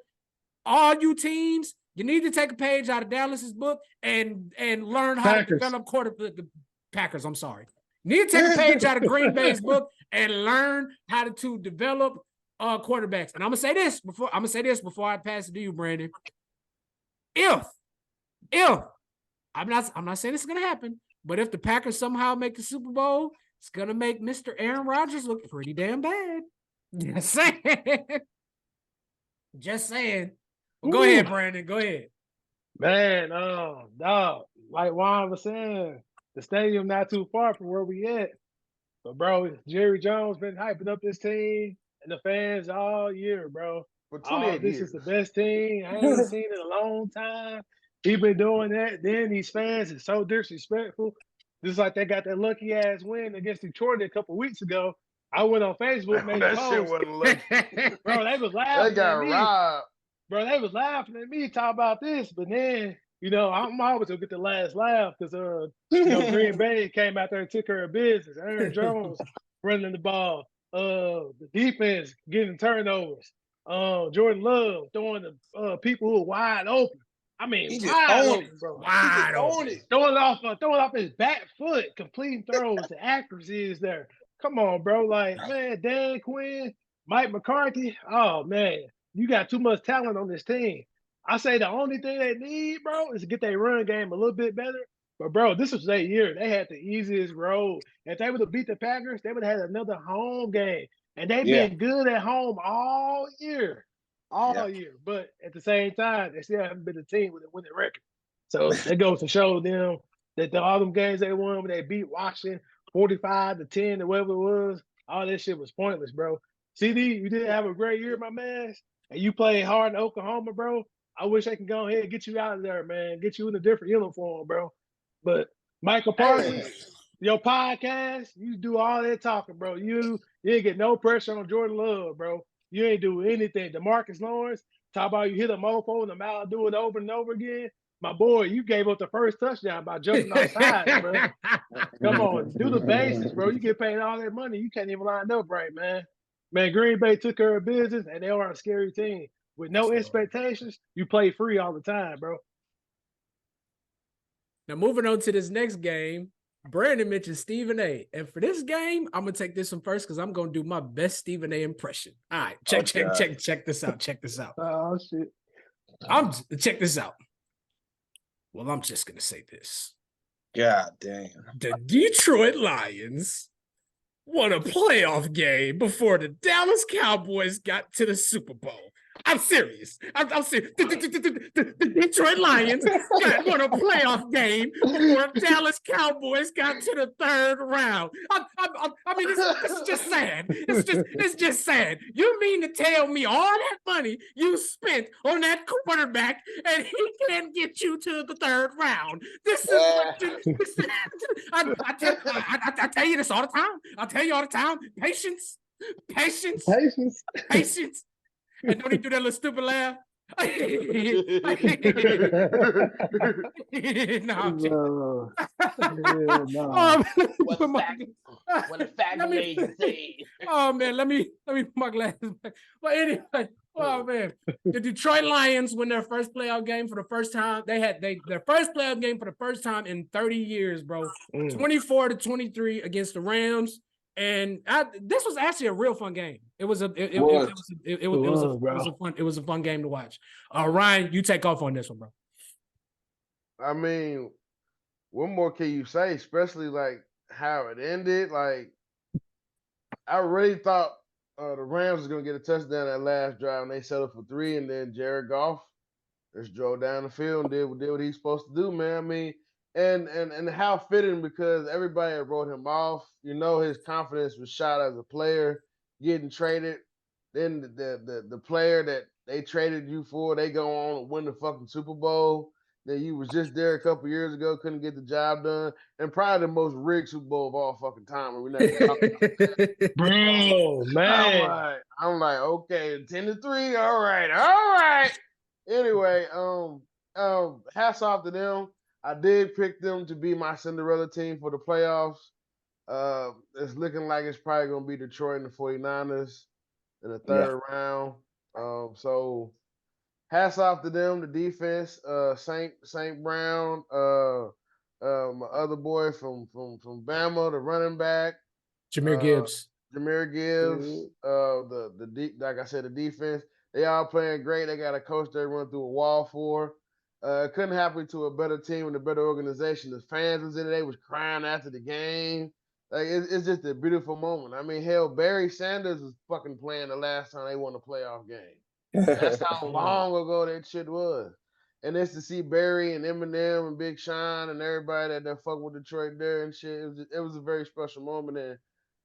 all you teams, you need to take a page out of Dallas's book and learn how to develop the Packers. I'm sorry. You need to take a page out of Green Bay's book and learn how to develop quarterbacks. And I'm gonna say this before I pass it to you, Brandon. If I'm not saying this is gonna happen, but if the Packers somehow make the Super Bowl, it's gonna make Mr. Aaron Rodgers look pretty damn bad. Just saying. Well, go ahead, Brandon. Go ahead. Man, dog, like Juan was saying, the stadium not too far from where we at. But bro, Jerry Jones been hyping up this team and the fans all year, bro. For 28 this years. is the best team I haven't seen in a long time. He been doing that. Then these fans are so disrespectful. Just like they got that lucky ass win against Detroit a couple weeks ago. I went on Facebook, made a post. Shit wasn't lucky. Bro, they was laughing they got at me. robbed. Bro, they was laughing at me talking about this, but then, you know, I'm always gonna get the last laugh because you know, Green Bay came out there and took care of business. Aaron Jones running the ball, the defense getting turnovers, Jordan Love throwing the people who are wide open. I mean, he just wide open, open, bro. Wide open. Throwing off his back foot, completing throws. The accuracy is there. Come on, bro. Like, man, Dan Quinn, Mike McCarthy. Oh man, you got too much talent on this team. I say the only thing they need, bro, is to get their run game a little bit better. But bro, this was their year. They had the easiest road. If they would have beat the Packers, they would have had another home game. And they've been good at home all year. All year. But at the same time, they still haven't been a team with a winning record. So it goes to show them that all them games they won when they beat Washington 45-10 or whatever it was, all that shit was pointless, bro. CD, you didn't have a great year, my man, and you played hard in Oklahoma, bro. I wish I can go ahead and get you out of there, man. Get you in a different uniform, bro. But Michael Parsons, your podcast, you do all that talking, bro. You ain't get no pressure on Jordan Love, bro. You ain't do anything. DeMarcus Lawrence, talk about you hit a mofo in the mouth, do it over and over again. My boy, you gave up the first touchdown by jumping outside, bro. Come on, do the basics, bro. You get paid all that money. You can't even line up right, man. Man, Green Bay took care of business, and they are a scary team. With no expectations, you play free all the time, bro. Now, moving on to this next game, Brandon mentioned Stephen A. And for this game, I'm going to take this one first because I'm going to do my best Stephen A. impression. All right, check this out. Check this out. Oh, shit. Check this out. Well, I'm just going to say this. God damn. The Detroit Lions won a playoff game before the Dallas Cowboys got to the Super Bowl. I'm serious. I'm serious. The Detroit Lions won a playoff game before Dallas Cowboys got to the third round. I mean, this is just sad. It's just sad. You mean to tell me all that money you spent on that quarterback and he can't get you to the third round? This is what I tell you this all the time. I tell you all the time. Patience. And don't he do that little stupid laugh? No, what a fact lady say. Oh man, let me put my glasses back. But anyway, oh man, the Detroit Lions win their first playoff game for the first time. They had their first playoff game for the first time in 30 years, bro. 24-23 against the Rams. And this was actually a real fun game. It was a fun game to watch. Ryan, you take off on this one, bro. I mean, what more can you say? Especially like how it ended. Like, I really thought the Rams was gonna get a touchdown that last drive, and they settled for 3. And then Jared Goff just drove down the field and did what he's supposed to do, man. I mean. And how fitting, because everybody wrote him off. You know, his confidence was shot as a player, getting traded. Then the player that they traded you for, they go on and win the fucking Super Bowl. Then you was just there a couple years ago, couldn't get the job done, and probably the most rigged Super Bowl of all fucking time. We're not talking about that. Bro, man. I'm like, okay, 10-3, all right. Anyway, hats off to them. I did pick them to be my Cinderella team for the playoffs. It's looking like it's probably going to be Detroit and the 49ers in the third round. So hats off to them, the defense, St. Brown, my other boy from Bama, the running back. Jameer Gibbs. Like I said, the defense. They all playing great. They got a coach they run through a wall for. Couldn't happen to a better team and a better organization. The fans was in it. They was crying after the game. Like, it's just a beautiful moment. I mean, hell, Barry Sanders was fucking playing the last time they won a playoff game. That's how long ago that shit was. And it's to see Barry and Eminem and Big Sean and everybody that fuck with Detroit there and shit. It was a very special moment. And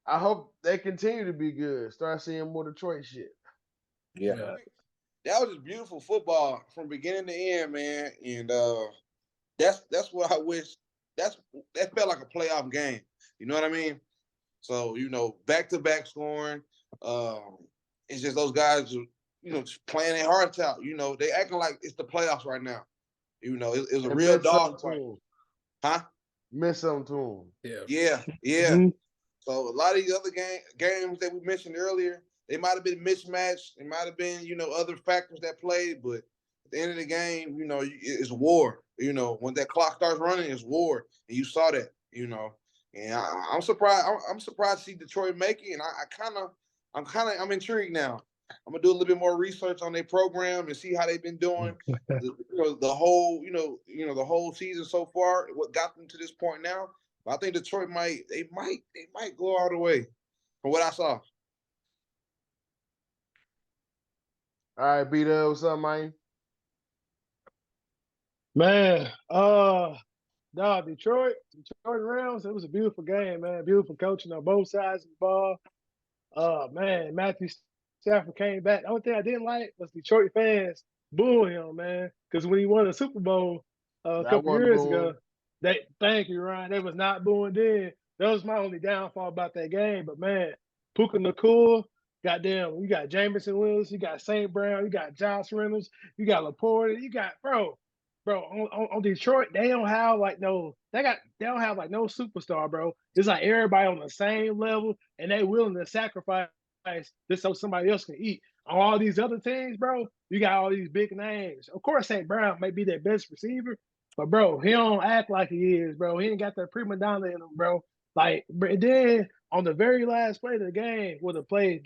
I hope they continue to be good. Start seeing more Detroit shit. Yeah. That was just beautiful football from beginning to end, man. And that's what I wish. That felt like a playoff game. You know what I mean? So, back-to-back scoring. It's just those guys, just playing their hearts out. They acting like it's the playoffs right now. It's a real dog fight. Huh? Miss something to them. Yeah. Mm-hmm. So a lot of these other games that we mentioned earlier, they might have been mismatched. It might have been, other factors that played. But at the end of the game, it's war. When that clock starts running, it's war. And you saw that, And I'm surprised. I'm surprised to see Detroit make it. And I'm intrigued now. I'm gonna do a little bit more research on their program and see how they've been doing. The whole season so far. What got them to this point now? But I think Detroit might go all the way from what I saw. All right, B-Dub, what's up, man? Man, Detroit Rams, it was a beautiful game, man. Beautiful coaching on both sides of the ball. Man, Matthew Stafford came back. The only thing I didn't like was Detroit fans booing him, man. Because when he won the Super Bowl a couple years ago, thank you, Ryan. They was not booing then. That was my only downfall about that game. But man, Puka Nacua, goddamn, you got Jamison Willis, you got St. Brown, you got Josh Reynolds, you got Laporta, you got bro. On Detroit, they don't have no superstar, bro. It's like everybody on the same level, and they willing to sacrifice just so somebody else can eat. On all these other teams, bro, you got all these big names. Of course, St. Brown may be their best receiver, but bro, he don't act like he is, bro. He ain't got that prima donna in him, bro. Like, then on the very last play of the game, with a play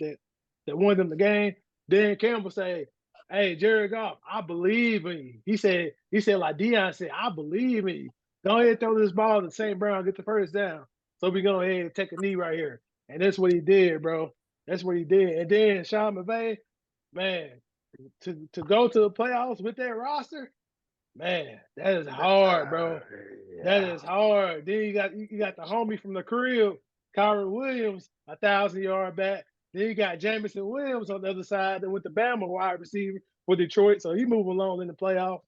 that won them the game, Dan Campbell say, "Hey, Jared Goff, I believe in you." He said, like Deion said, "I believe in you. Go ahead and throw this ball to St. Brown, get the first down. So we go ahead and take a knee right here." And that's what he did, bro. That's what he did. And then Sean McVay, man, to go to the playoffs with that roster, man, that is hard, bro. That is hard. Then you got the homie from the crib, Kyron Williams, 1,000-yard back. Then you got Jamison Williams on the other side that went to Bama wide receiver for Detroit. So he moving along in the playoff.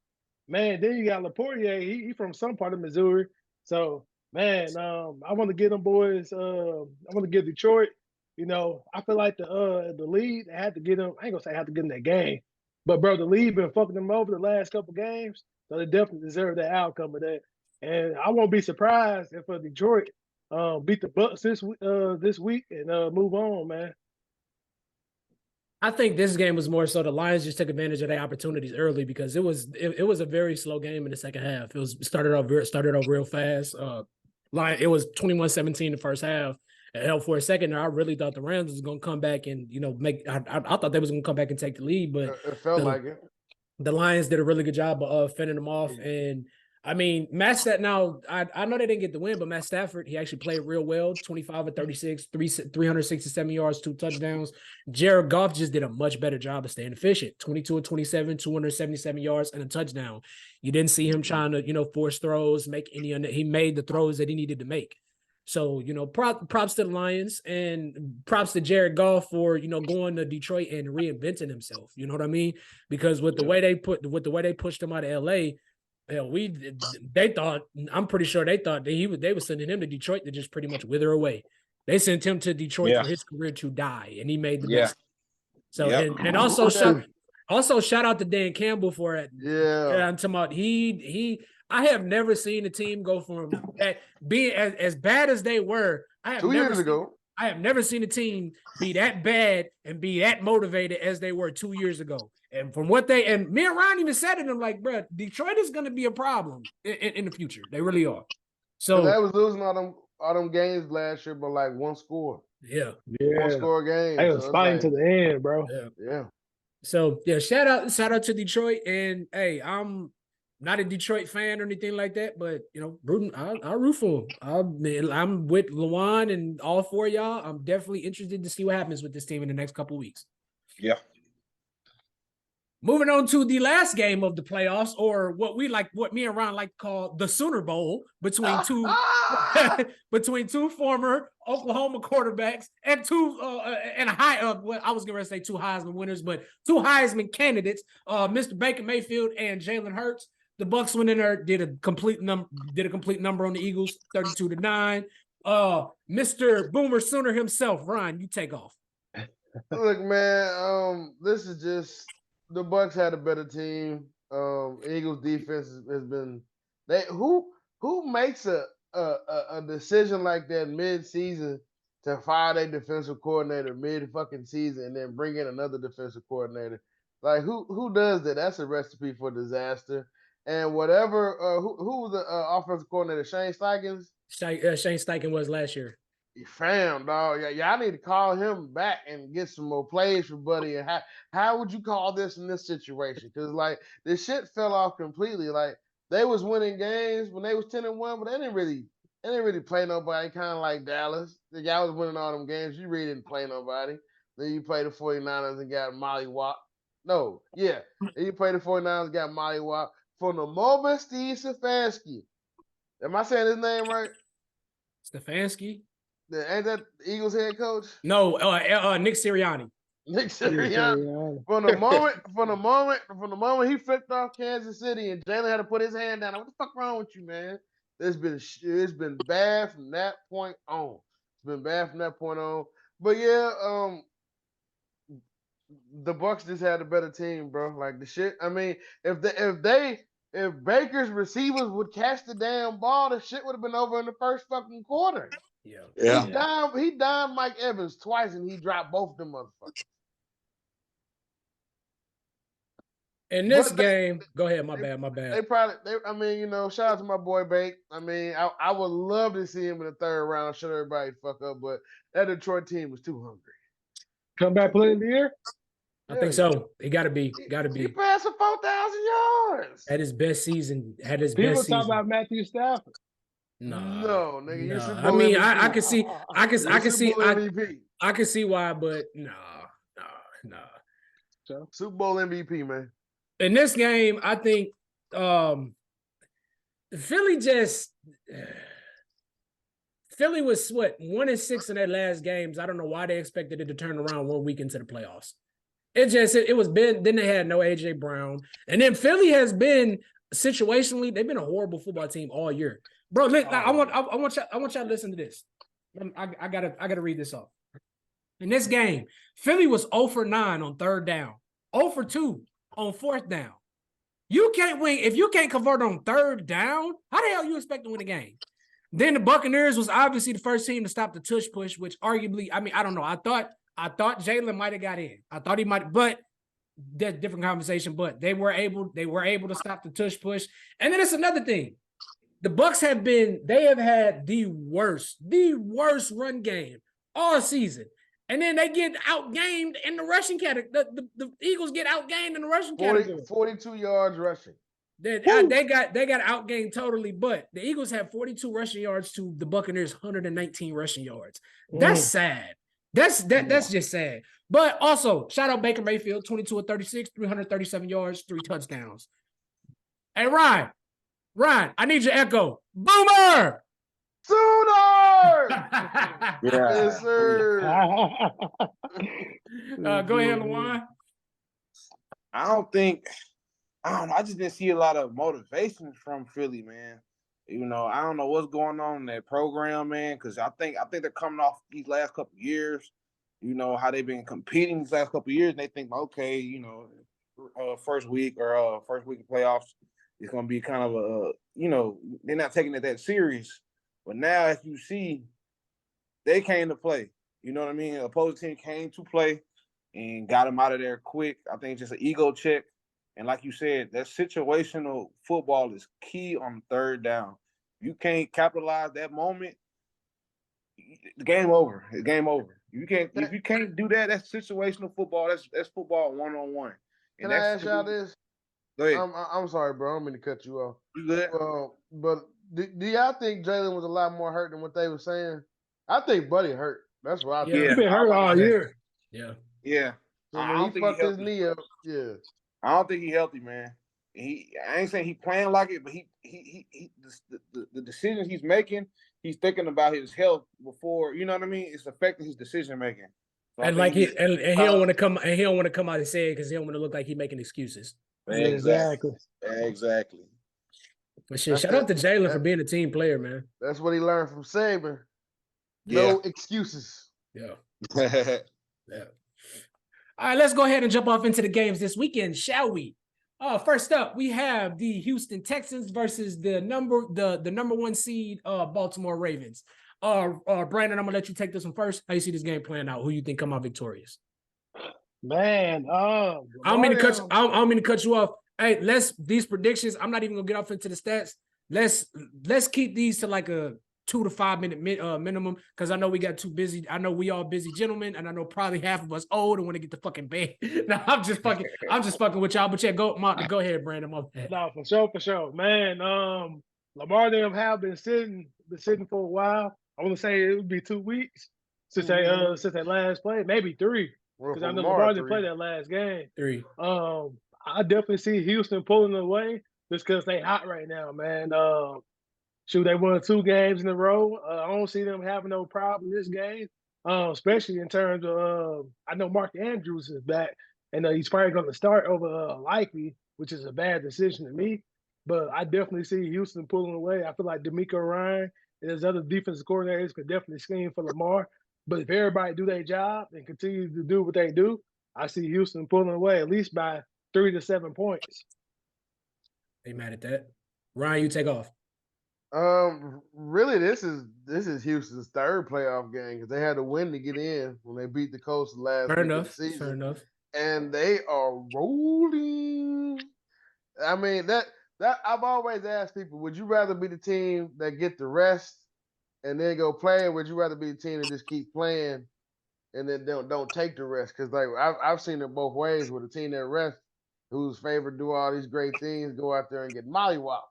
Man, then you got LaPortier. He from some part of Missouri. So, man, I want to give them boys, I want to give Detroit, I feel like the lead, they had to get them, I ain't going to say I have to get them that game. But, bro, the lead been fucking them over the last couple games. So they definitely deserve that outcome of that. And I won't be surprised if Detroit beat the Bucks this week and move on, man. I think this game was more so the Lions just took advantage of their opportunities early because it was a very slow game in the second half. It started off real fast. It was 21-17 the first half. It held for a second. I really thought the Rams was going to come back and I thought they was going to come back and take the lead, but it felt like it. The Lions did a really good job of fending them off. And I mean, Matt Stafford, now I know they didn't get the win, but Matt Stafford, he actually played real well. 25 of 36, 367 yards, 2 touchdowns. Jared Goff just did a much better job of staying efficient. 22 of 27, 277 yards and a touchdown. You didn't see him trying to, force throws, he made the throws that he needed to make. So, props to the Lions and props to Jared Goff for, going to Detroit and reinventing himself. You know what I mean? Because with the way they pushed him out of LA, I'm pretty sure they thought that they were sending him to Detroit to just pretty much wither away. They sent him to Detroit for his career to die, and he made the best. So and also shout out to Dan Campbell for it. Yeah, I'm talking about I have never seen a team go from being as bad as they were. 2 years ago. I have never seen a team be that bad and be that motivated as they were 2 years ago. And from what me and Ryan even said to them, like, bro, Detroit is going to be a problem in the future. They really are. So they was losing all them games last year, but like one score. Yeah. 1 score game. They was fighting to the end, bro. Yeah. So shout out to Detroit. And hey, I'm not a Detroit fan or anything like that, but I root for them. I'm with LeJuan and all 4 of y'all. I'm definitely interested to see what happens with this team in the next couple of weeks. Yeah. Moving on to the last game of the playoffs, or what me and Ron like to call the Sooner Bowl, between two former Oklahoma quarterbacks and I was going to say 2 Heisman winners, but 2 Heisman candidates, Mr. Baker Mayfield and Jalen Hurts. The Bucks went in there, did a complete number on the Eagles, 32-9. Mr. Boomer Sooner himself, Ron, you take off. Look, man, this is just the Bucks had a better team. Eagles defense has been who makes a decision like that mid-season to fire their defensive coordinator mid-fucking season and then bring in another defensive coordinator. Like who does that? That's a recipe for disaster. And whatever, who was the offensive coordinator? Shane Steichen? Shane Steichen was last year. Fam, dog. Y'all need to call him back and get some more plays for Buddy. And how would you call this in this situation? Because like this shit fell off completely. Like they was winning games when they was 10-1, but they didn't really play nobody. Kind of like Dallas. Y'all was winning all them games. You really didn't play nobody. Then you play the 49ers and got mollywopped. No, yeah. Then you play the 49ers and got mollywopped. From the moment Steve Stefanski. Am I saying his name right? Stefanski? Ain't that Eagles head coach? No, Nick Sirianni. Nick Sirianni. From the moment he flipped off Kansas City and Jalen had to put his hand down. What the fuck wrong with you, man? It's been bad from that point on. But yeah, the Bucks just had a better team, bro. Like the shit. I mean, if Baker's receivers would catch the damn ball, the shit would have been over in the first fucking quarter. Yeah. He dimed Mike Evans twice and he dropped both of them motherfuckers. In this game, go ahead, my bad. Shout out to my boy Bake. I mean, I would love to see him in the 3rd round, shut everybody the fuck up, but that Detroit team was too hungry. Come back play in the year? I think so. He got to be. He passed for 4,000 yards. At his best season. People talk about Matthew Stafford. No, nigga, you Super I Bowl mean, MVP. I can see, MVP. I can see why, but no. Super Bowl MVP, man. In this game, I think Philly was what 1-6 in their last games. I don't know why they expected it to turn around 1 week into the playoffs. It was Ben. Then they had no AJ Brown, and then Philly has been situationally they've been a horrible football team all year, bro. Look, I want y'all to listen to this. I gotta read this off. In this game, Philly was 0 for 9 on 3rd down, 0 for 2 on 4th down. You can't win if you can't convert on 3rd down. How the hell you expect to win a game? Then the Buccaneers was obviously the first team to stop the tush push, which arguably, I mean, I don't know. I thought Jalen might have got in. I thought he might, but that's a different conversation. But they were able to stop the tush push. And then it's another thing. The Bucs have had the worst run game all season. And then they get outgamed in the rushing category. The Eagles get outgamed in the rushing category. 42 yards rushing. They got outgained totally, but the Eagles have 42 rushing yards to the Buccaneers 119 rushing yards. That's sad. That's just sad. But also, shout out Baker Mayfield, 22 of 36, 337 yards, 3 touchdowns. Hey, Ryan, I need your echo. Boomer! Sooner! Yeah. Yes, sir. Go ahead, LeJuan. I don't know. I just didn't see a lot of motivation from Philly, man. You know, I don't know what's going on in that program, man, because I think they're coming off these last couple of years, you know, how they've been competing these last couple of years, and they think, okay, you know, first week of playoffs is going to be kind of a, you know, they're not taking it that serious. But now, as you see, they came to play. You know what I mean? The opposing team came to play and got them out of there quick. I think it's just an ego check. And like you said, that situational football is key on 3rd down. You can't capitalize that moment, the game over. It's game over. If you can't do that, that's situational football. That's football 1-on-1. Can I ask y'all this? Go ahead. I'm sorry, bro. I don't mean to cut you off. You good? But do y'all think Jalen was a lot more hurt than what they were saying? I think Buddy hurt. That's what I think. He's been hurt all year. Yeah. So when he fucked his knee up, yeah. I don't think he's healthy, man. I ain't saying he playing like it, but the decisions he's making, he's thinking about his health before. You know what I mean? It's affecting his decision making. So and like he don't want to come out and say it because he don't want to look like he's making excuses. Exactly. But shit, shout out to Jalen for being a team player, man. That's what he learned from Saban. No excuses. Yeah. All right, let's go ahead and jump off into the games this weekend, shall we? First up, we have the Houston Texans versus the number 1 seed Baltimore Ravens. Brandon, I'm gonna let you take this one first. How you see this game playing out? Who you think come out victorious? Man, I don't mean to cut you off. Hey, these predictions. I'm not even gonna get off into the stats. Let's keep these to like a 2 to 5 minute minimum, because I know we got too busy. I know we all busy gentlemen, and I know probably half of us old and want to get the fucking bed. No, I'm just fucking with y'all. But yeah, go ahead, Brandon. No, for sure, man. Lamar and them have been sitting for a while. I want to say it would be 2 weeks since they last played, maybe 3, because I know Lamar didn't play that last game. 3. I definitely see Houston pulling away just because they hot right now, man. They won 2 games in a row. I don't see them having no problem in this game, especially in terms of I know Mark Andrews is back, and he's probably going to start over Likely, which is a bad decision to me. But I definitely see Houston pulling away. I feel like D'Amico Ryan and his other defensive coordinators could definitely scheme for Lamar. But if everybody do their job and continue to do what they do, I see Houston pulling away at least by 3 to 7 points. Ain't mad at that. Ryan, you take off. Really, this is Houston's 3rd playoff game because they had to win to get in when they beat the Colts last week of the season. Fair enough. And they are rolling. I mean, that I've always asked people, would you rather be the team that get the rest and then go play, or would you rather be the team that just keep playing and then don't take the rest? Because like I've seen it both ways, with a team that rests, who's favored do all these great things, go out there and get mollywopped.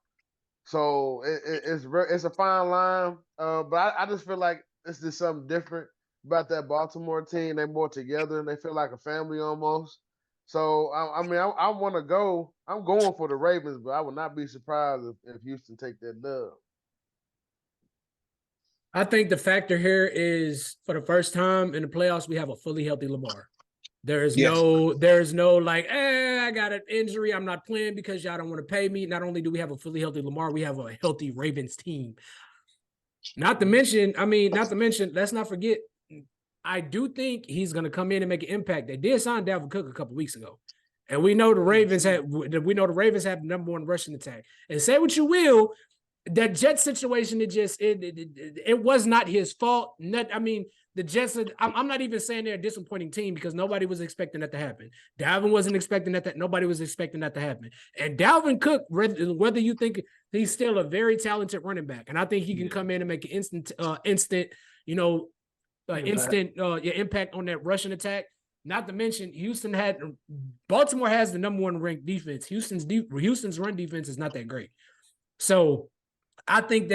So it's a fine line. But I just feel like it's just something different about that Baltimore team. They're more together and they feel like a family almost. So I mean I want to go. I'm going for the Ravens, but I would not be surprised if Houston take that dub. I think the factor here is for the first time in the playoffs, we have a fully healthy Lamar. There's no like, I got an injury. I'm not playing because y'all don't want to pay me. Not only do we have a fully healthy Lamar, we have a healthy Ravens team. Not to mention, let's not forget, I do think he's going to come in and make an impact. They did sign Dalvin Cook a couple weeks ago. And we know the Ravens have the number one rushing attack. And say what you will, that Jets situation, it was not his fault. The Jets, I'm not even saying they're a disappointing team because nobody was expecting that to happen. Dalvin wasn't expecting that. Nobody was expecting that to happen. And Dalvin Cook, whether you think he's still a very talented running back, and I think he can come in and make an instant impact on that rushing attack. Not to mention, Baltimore has the number one ranked defense. Houston's run defense is not that great. So I think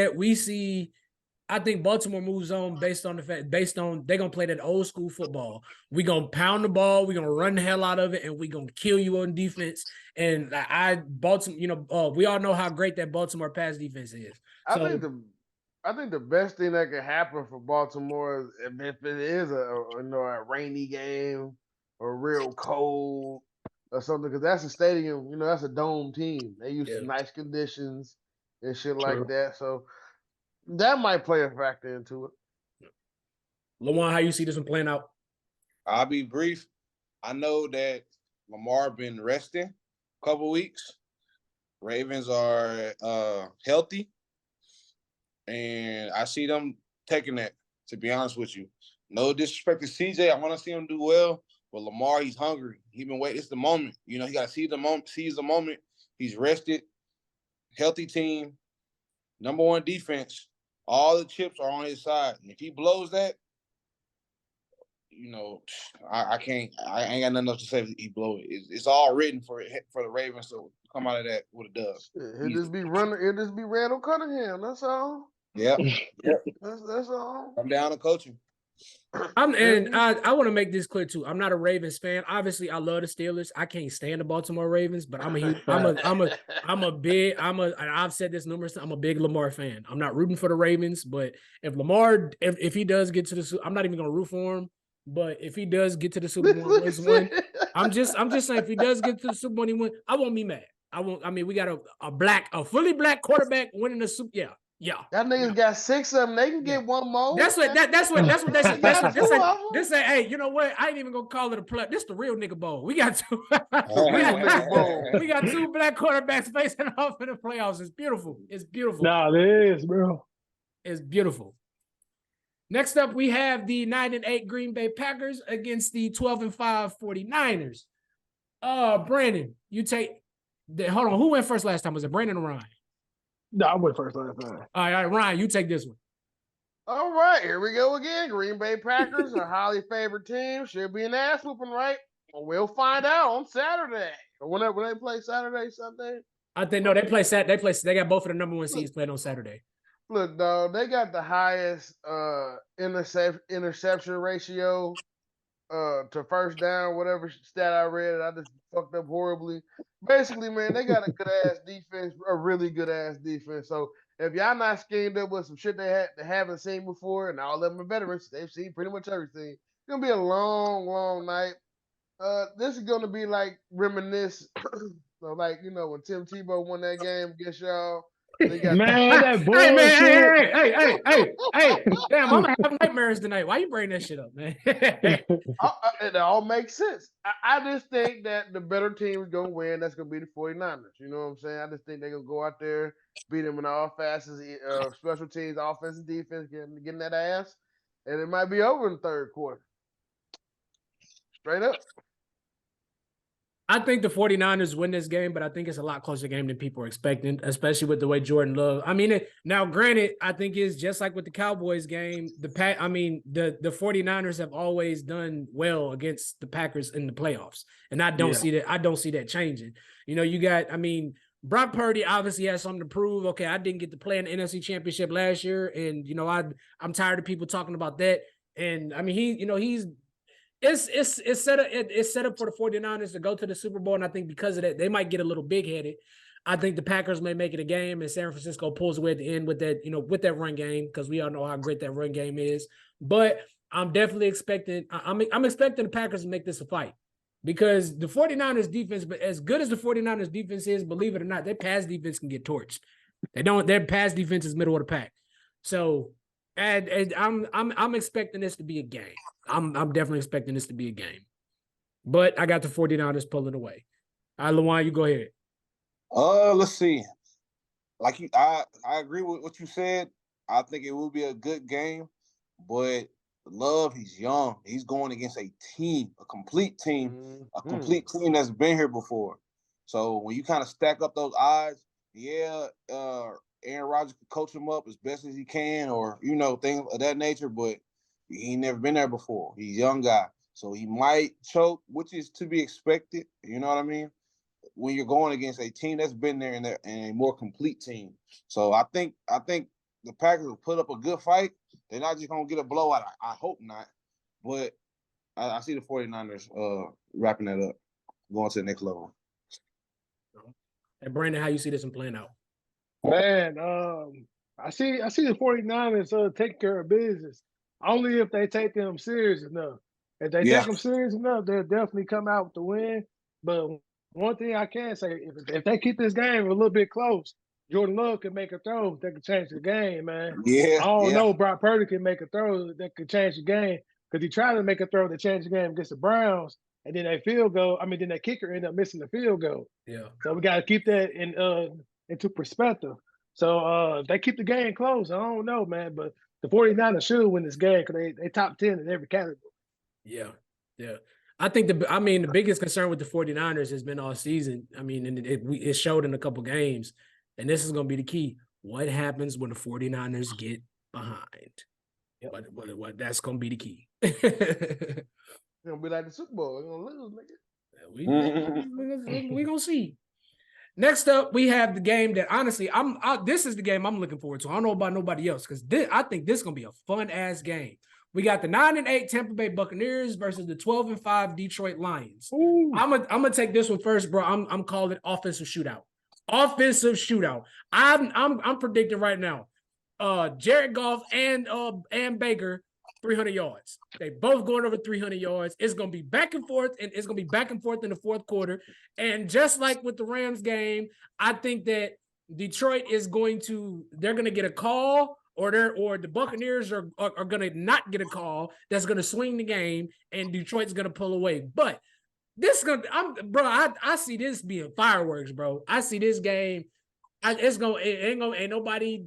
Baltimore moves on based on they're gonna play that old school football. We're gonna pound the ball, we're gonna run the hell out of it, and we're gonna kill you on defense. And we all know how great that Baltimore pass defense is. I think the best thing that could happen for Baltimore is if it is a rainy game or real cold or something, because that's a stadium, that's a dome team. They use nice conditions and shit like that. So that might play a factor into it. LeJuan, how you see this one playing out? I'll be brief. I know that Lamar been resting a couple weeks. Ravens are healthy. And I see them taking that, to be honest with you. No disrespect to CJ. I want to see him do well. But Lamar, he's hungry. He's been waiting. It's the moment. He got to seize the moment. He's rested. Healthy team. Number one defense. All the chips are on his side. And if he blows that, I ain't got nothing else to say if he blow it. It's all written for the Ravens to come out of that with a dub. It'll just be Randall Cunningham. That's all. Yeah. That's all. I'm down to coaching. I want to make this clear too. I'm not a Ravens fan. Obviously, I love the Steelers. I can't stand the Baltimore Ravens, but and I've said this numerous times. I'm a big Lamar fan. I'm not rooting for the Ravens, but if Lamar, if he does get to the, I'm not even gonna root for him. But if he does get to the Super Bowl and win, I'm just saying if he does get to the Super Bowl and win, I won't be mad. We got a fully black quarterback winning the Super. Yeah. That niggas got 6 of them. They can get one more. That's what they say. Hey, you know what? I ain't even gonna call it a play. This the real nigga bowl. We got two. We got two black quarterbacks facing off in the playoffs. It's beautiful. Nah, it is, bro. It's beautiful. Next up, we have the 9-8 Green Bay Packers against the 12-5 49ers. Brandon, you take. Hold on. Who went first last time? Was it Brandon or Ryan? No, I went first last time. All right, Ryan, you take this one. All right, here we go again. Green Bay Packers, a highly favored team. Should be an ass whooping, right? We'll find out on Saturday. Or whenever they play Saturday, Sunday. I think no, they play Saturday. They got both of the number one seeds playing on Saturday. Look, dog, they got the highest interception ratio to first down, whatever stat I read. I just fucked up horribly. Basically, man, they got a good-ass defense, a really good-ass defense. So if y'all not schemed up with some shit they haven't seen before, and all of them are veterans, they've seen pretty much everything. It's going to be a long, long night. This is going to be like reminisce. So like, when Tim Tebow won that game against y'all. That bullshit. Hey, damn, I'm gonna have nightmares tonight. Why you bring that shit up, man? It all makes sense. I just think that the better team is gonna win. That's gonna be the 49ers. You know what I'm saying? I just think they're gonna go out there, beat them in all facets, special teams, offense and defense, getting that ass, and it might be over in the third quarter. Straight up. I think the 49ers win this game, but I think it's a lot closer game than people are expecting, especially with the way Jordan Love. Now granted, I think it's just like with the Cowboys game. The 49ers have always done well against the Packers in the playoffs, and I don't see that. I don't see that changing. You got. Brock Purdy obviously has something to prove. Okay, I didn't get to play in the NFC Championship last year, and I'm tired of people talking about that. And I mean, it's set up for the 49ers to go to the Super Bowl, and I think because of that, they might get a little big-headed. I think the Packers may make it a game, and San Francisco pulls away at the end with that run game, because we all know how great that run game is. But I'm definitely expecting I'm expecting the Packers to make this a fight, because the 49ers defense, but as good as the 49ers defense is, believe it or not, their pass defense can get torched. Their pass defense is middle of the pack. So and I'm expecting this to be a game. I'm definitely expecting this to be a game. But I got the 49ers pulling away. All right, LeJuan, you go ahead. Let's see. I agree with what you said. I think it will be a good game, but Love, he's young. He's going against a complete team that's been here before. So when you kind of stack up those odds, Aaron Rodgers can coach him up as best as he can, or things of that nature. But he ain't never been there before. He's a young guy, so he might choke, which is to be expected. You know what I mean? When you're going against a team that's been there and a more complete team. So I think the Packers will put up a good fight. They're not just going to get a blowout. I hope not. But I see the 49ers wrapping that up, going to the next level. And Brandon, how you see this one playing out? Man, I see the 49ers taking care of business. Only if they take them serious enough. If they take them serious enough, they'll definitely come out with the win. But one thing I can say, if they keep this game a little bit close, Jordan Love can make a throw that could change the game, man. I don't know. Brock Purdy can make a throw that could change the game, because he tried to make a throw that changed the game against the Browns, and then that kicker ended up missing the field goal. Yeah. So we got to keep that into perspective. So if they keep the game close, I don't know, man, but the 49ers should win this game, because they top 10 in every category. Yeah. I think the biggest concern with the 49ers has been all season. I mean, and it showed in a couple games, and this is going to be the key. What happens when the 49ers get behind? Yep. What that's going to be the key. It's going to be like the Super Bowl. We're going to lose, nigga. We're going to see. Next up, we have the game that, honestly, this is the game I'm looking forward to. I don't know about nobody else, because I think this is going to be a fun-ass game. We got the 9-8 Tampa Bay Buccaneers versus the 12-5 Detroit Lions. I'm gonna take this one first, bro. I'm calling it offensive shootout. Offensive shootout. I'm predicting right now. Jared Goff and Baker 300 yards. They both going over 300 yards. It's gonna be back and forth, and it's gonna be back and forth in the fourth quarter. And just like with the Rams game, I think that Detroit they're gonna get a call. Or the Buccaneers are going to not get a call that's going to swing the game, and Detroit's going to pull away. But I see this being fireworks, bro. I see this game. Ain't nobody.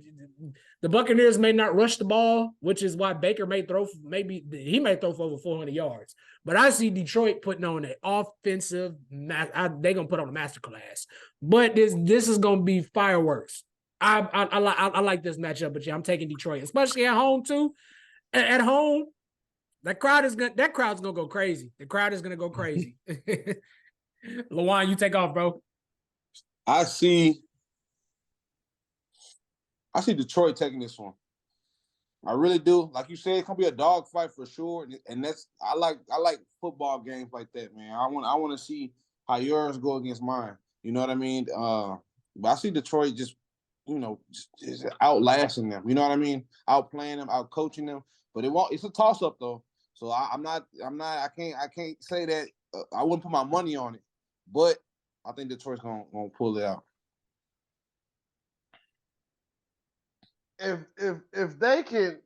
The Buccaneers may not rush the ball, which is why Baker may throw. Maybe he may throw for over 400 yards. But I see Detroit putting on an offensive. They're gonna put on a masterclass. But this is gonna be fireworks. I like this matchup, but I'm taking Detroit, especially at home too. At home, that crowd's gonna go crazy. The crowd is gonna go crazy. LeJuan, you take off, bro. I see Detroit taking this one. I really do. Like you said, it's gonna be a dogfight for sure. And I like football games like that, man. I want to see how yours go against mine. You know what I mean? But I see Detroit just outlasting them. You know what I mean? Outplaying them, outcoaching them. But it's a toss up though. So I can't say that I wouldn't put my money on it. But I think Detroit's gonna pull it out. If they can,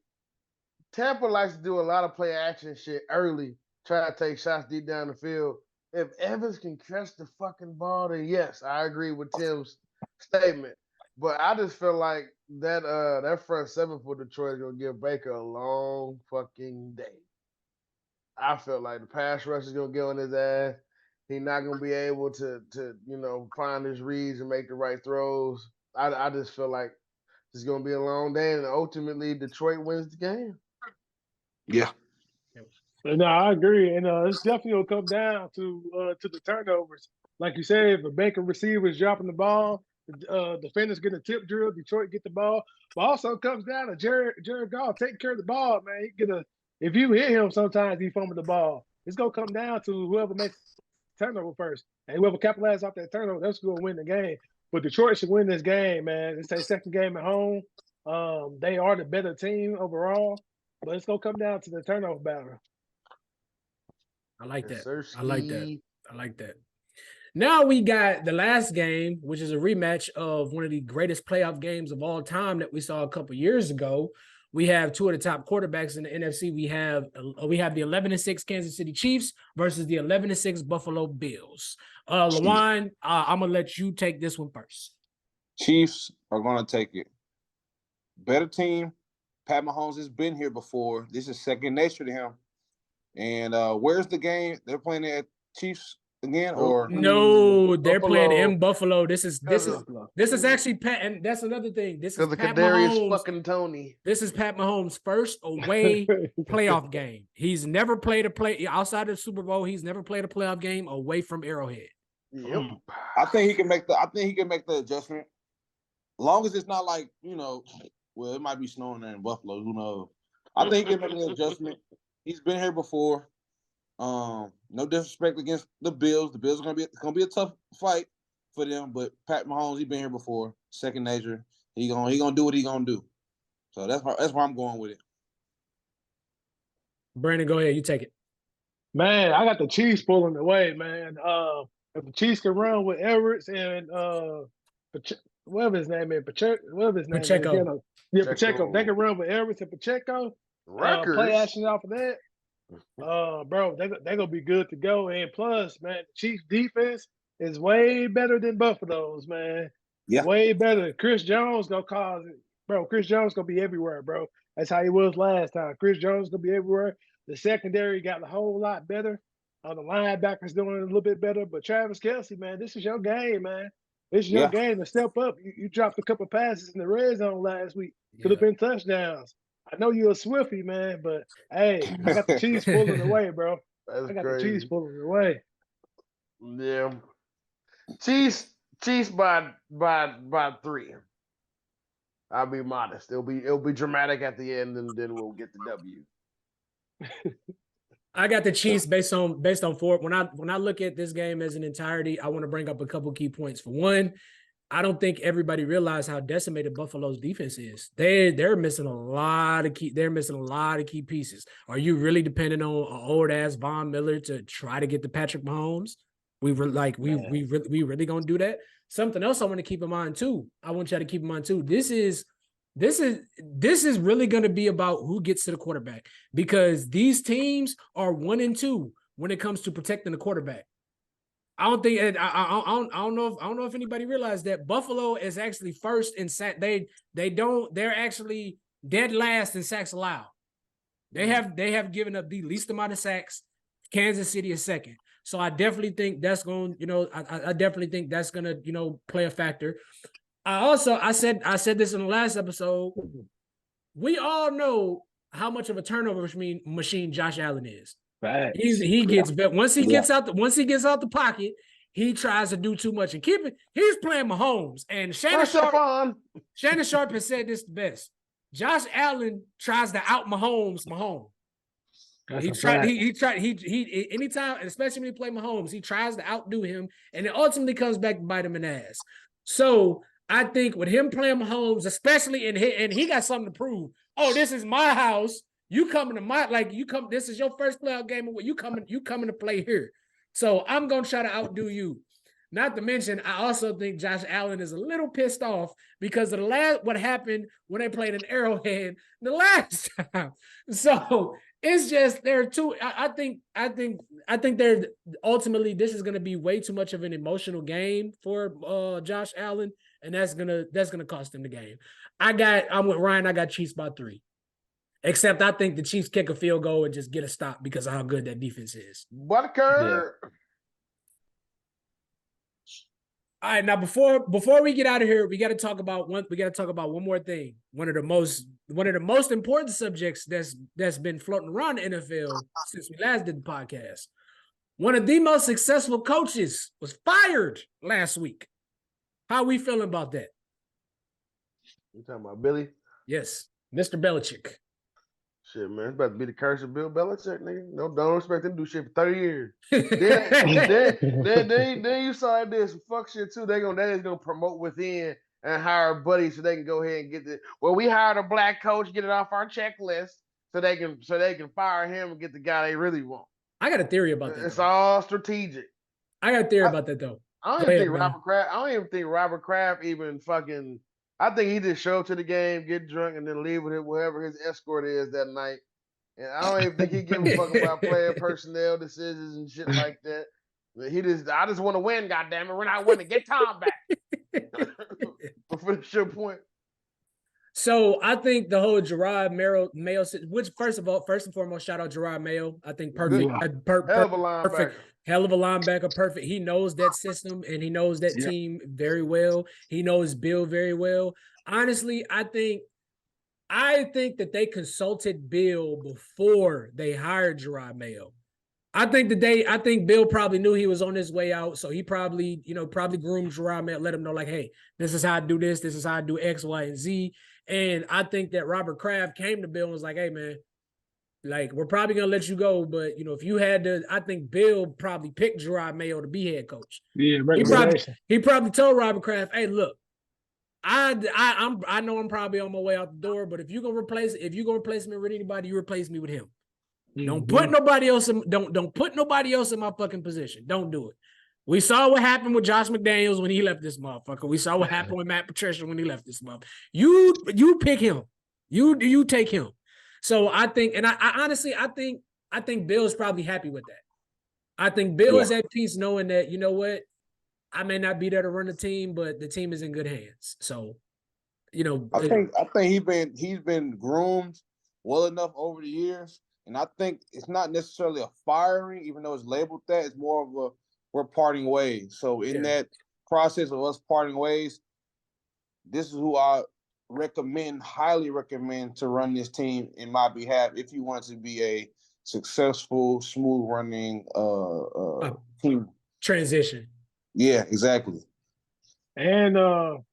Tampa likes to do a lot of play action shit early, try to take shots deep down the field. If Evans can catch the fucking ball, then yes, I agree with Tim's statement. But I just feel like that front seven for Detroit is gonna give Baker a long fucking day. I feel like the pass rush is gonna get on his ass. He's not gonna be able to find his reads and make the right throws. I just feel like it's gonna be a long day, and ultimately Detroit wins the game. Yeah. No, I agree, and it's definitely gonna come down to the turnovers. Like you said, if a Baker receiver is dropping the ball, defenders get a tip drill, Detroit get the ball. But also comes down to Jared Goff taking care of the ball, man. If you hit him, sometimes he fumbled the ball. It's gonna come down to whoever makes the turnover first, and whoever capitalizes off that turnover, that's gonna win the game. But Detroit should win this game, man. It's their second game at home. They are the better team overall, but it's gonna come down to the turnover battle. I like that. Yes, I like that. I like that. Now we got the last game, which is a rematch of one of the greatest playoff games of all time that we saw a couple years ago. We have two of the top quarterbacks in the NFC. We have the 11-6 Kansas City Chiefs versus the 11-6 Buffalo Bills. LeJuan, I'm gonna let you take this one first. Chiefs are gonna take it. Better team. Pat Mahomes has been here before. This is second nature to him. And where's the game? They're playing at Chiefs again, or no? They're Buffalo. playing in Buffalo. This is actually Pat, and that's another thing. This is Pat Mahomes. Fucking Tony. This is Pat Mahomes' first away playoff game. He's never played outside of the Super Bowl. He's never played a playoff game away from Arrowhead. Yep. I think he can make the adjustment. Long as it's not like, well, it might be snowing there in Buffalo. Who knows? I think he can make the adjustment. He's been here before. No disrespect against the Bills. The Bills are gonna be a tough fight for them, but Pat Mahomes, he's been here before. Second nature. He gonna do what he gonna do. So that's where I'm going with it. Brandon, go ahead. You take it. Man, I got the Chiefs pulling away, man. If the Chiefs can run with Everett and whatever his name is, Pacheco. Yeah, Pacheco. They can run with Everett and Pacheco. Play action off of that. Bro, they're gonna be good to go. And plus, man, the Chiefs defense is way better than Buffalo's, man. Yeah. Way better. Chris Jones gonna cause it. Bro, Chris Jones gonna be everywhere, bro. That's how he was last time. Chris Jones gonna be everywhere. The secondary got a whole lot better. The linebackers doing a little bit better. But Travis Kelce, man, this is your game, man. This is your game to step up. You dropped a couple passes in the red zone last week. Could have been touchdowns. I know you're a Swiftie, man, but hey, I got the Chiefs pulling away, bro. That's I got crazy. the Chiefs pulling away. Yeah. Chiefs by 3. I'll be modest. It'll be dramatic at the end, and then we'll get the W. I got the Chiefs based on 4. When I look at this game as an entirety, I want to bring up a couple key points. For one, I don't think everybody realized how decimated Buffalo's defense is. They're missing a lot of key pieces. Are you really depending on an old ass Von Miller to try to get the Patrick Mahomes? We really gonna do that? Something else I want to keep in mind too. I want y'all to keep in mind too. This is really going to be about who gets to the quarterback, because these teams are 1 and 2 when it comes to protecting the quarterback. I don't think I don't know if anybody realized that Buffalo is actually first in sack. They're actually dead last in sacks allowed. They have given up the least amount of sacks. Kansas City is second. So I definitely think that's going, I definitely think that's going to, play a factor. I said this in the last episode. We all know how much of a turnover machine Josh Allen is. Right. He gets once he gets out the pocket, he tries to do too much and keep it. He's playing Mahomes, and Shannon Sharp has said this the best. Josh Allen tries to out Mahomes. Anytime, especially when he play Mahomes, he tries to outdo him, and it ultimately comes back to bite him in the ass. So I think with him playing Mahomes, especially and he got something to prove. Oh, this is my house. You coming to this is your first playoff game. You coming to play here. So I'm going to try to outdo you. Not to mention, I also think Josh Allen is a little pissed off because of what happened when they played in Arrowhead the last time. So it's just there are two. I think they're ultimately this is going to be way too much of an emotional game for Josh Allen, and that's gonna cost him the game. I'm with Ryan. I got Chiefs by 3. Except I think the Chiefs kick a field goal and just get a stop because of how good that defense is. Butker. Yeah. All right, now before we get out of here, we got to talk about one more thing. One of the most important subjects that's been floating around the NFL since we last did the podcast. One of the most successful coaches was fired last week. How we feeling about that? You talking about Billy? Yes, Mr. Belichick. Shit, man, it's about to be the curse of Bill Belichick, nigga. No, don't expect him to do shit for 30 years. then you saw this fuck shit too. They is gonna promote within and hire buddies so they can go ahead and get the. Well, we hired a black coach, get it off our checklist so they can fire him and get the guy they really want. I got a theory about that. It's all strategic. I got a theory about that though. I don't even think Robert Kraft even fucking. I think he just show up to the game, get drunk, and then leave with it, whoever his escort is that night. And I don't even think he give a fuck about player personnel decisions and shit like that. I just want to win, goddammit. We're not winning. Get Tom back. But finish your point. So I think the whole Gerard Mayo, which first and foremost, shout out Gerard Mayo. I think perfect, hell of a linebacker. Perfect, hell of a linebacker, perfect. He knows that system and he knows that team very well. He knows Bill very well. Honestly, I think that they consulted Bill before they hired Gerard Mayo. I think Bill probably knew he was on his way out, so he probably groomed Gerard Mayo, let him know like, hey, this is how I do this is how I do X, Y, and Z. And I think that Robert Kraft came to Bill and was like, hey, man, like, we're probably going to let you go. But, if you had to, I think Bill probably picked Gerard Mayo to be head coach. Yeah, he probably told Robert Kraft, hey, look, I know I'm probably on my way out the door, but if you're going to replace me with anybody, you replace me with him. Mm-hmm. Don't put nobody else in my fucking position. Don't do it. We saw what happened with Josh McDaniels when he left this motherfucker. We saw what happened with Matt Patricia when he left this motherfucker. You pick him. You take him. So I think, and I honestly, I think Bill's probably happy with that. I think Bill is at peace knowing that, you know what, I may not be there to run the team, but the team is in good hands. So, I think he's been groomed well enough over the years, and I think it's not necessarily a firing, even though it's labeled that. It's more of a we're parting ways. So in that process of us parting ways, this is who I highly recommend to run this team in my behalf if you want to be a successful, smooth running team. Transition. Yeah, exactly. And on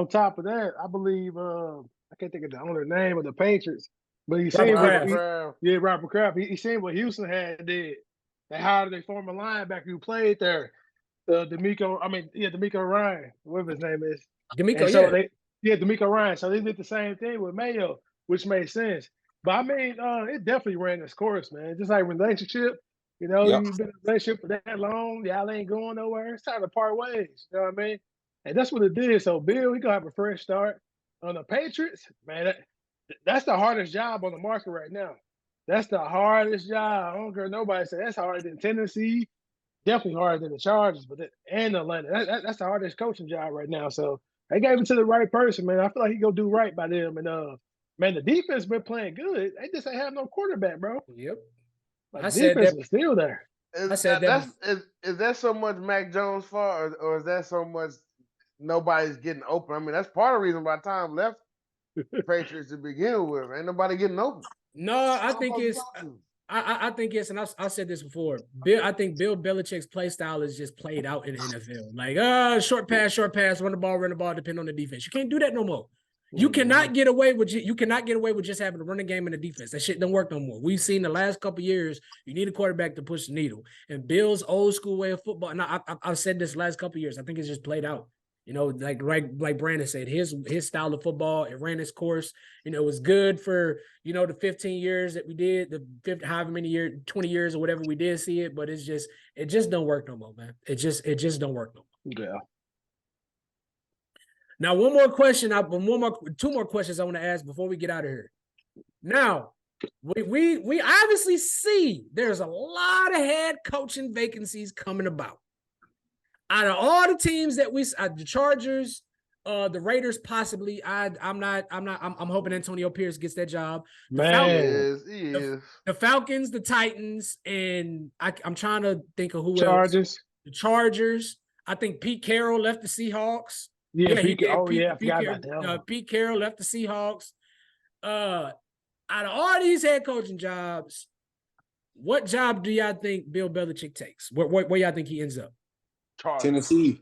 top of that, I believe I can't think of the owner's name of the Patriots, but he seen Robert Kraft. He seen what Houston had did. They hired a former linebacker who played there, D'Amico Ryan, whatever his name is. D'Amico Ryan. So they did the same thing with Mayo, which made sense. But I mean, it definitely ran its course, man. Just like relationship, you've been in a relationship for that long, y'all ain't going nowhere. It's time to part ways. You know what I mean? And that's what it did. So Bill, he gonna have a fresh start. On the Patriots, man, that's the hardest job on the market right now. That's the hardest job. I don't care nobody say that's harder than Tennessee, definitely harder than the Chargers, and Atlanta. That's the hardest coaching job right now. So they gave it to the right person, man. I feel like he gonna do right by them. And man, the defense been playing good. They just ain't have no quarterback, bro. Yep. Like, the defense is still there. Is that so much Mac Jones' fault, or is that so much nobody's getting open? I mean, that's part of the reason why Tom left the Patriots to begin with. Ain't nobody getting open. No, I think it's, and I've said this before. I think Bill Belichick's play style is just played out in the NFL. Like, short pass, run the ball, depend on the defense. You can't do that no more. You cannot get away with just having a running game and a defense. That shit don't work no more. We've seen the last couple of years, you need a quarterback to push the needle. And Bill's old school way of football, and I've said this the last couple of years, I think it's just played out. Like Brandon said, his style of football, it ran its course. It was good for, the 15 years that we did, the however many years, 20 years or whatever we did see it, but it just don't work no more, man. It just don't work no more. Yeah. Now, two more questions I want to ask before we get out of here. Now, we obviously see there's a lot of head coaching vacancies coming about. Out of all the teams that the Chargers, the Raiders, possibly. I'm hoping Antonio Pierce gets that job. The Falcons, the Titans, and I'm trying to think of who else. The Chargers. I think Pete Carroll left the Seahawks. Yeah, Pete Carroll left the Seahawks. Out of all these head coaching jobs, what job do y'all think Bill Belichick takes? Where y'all think he ends up? Tennessee.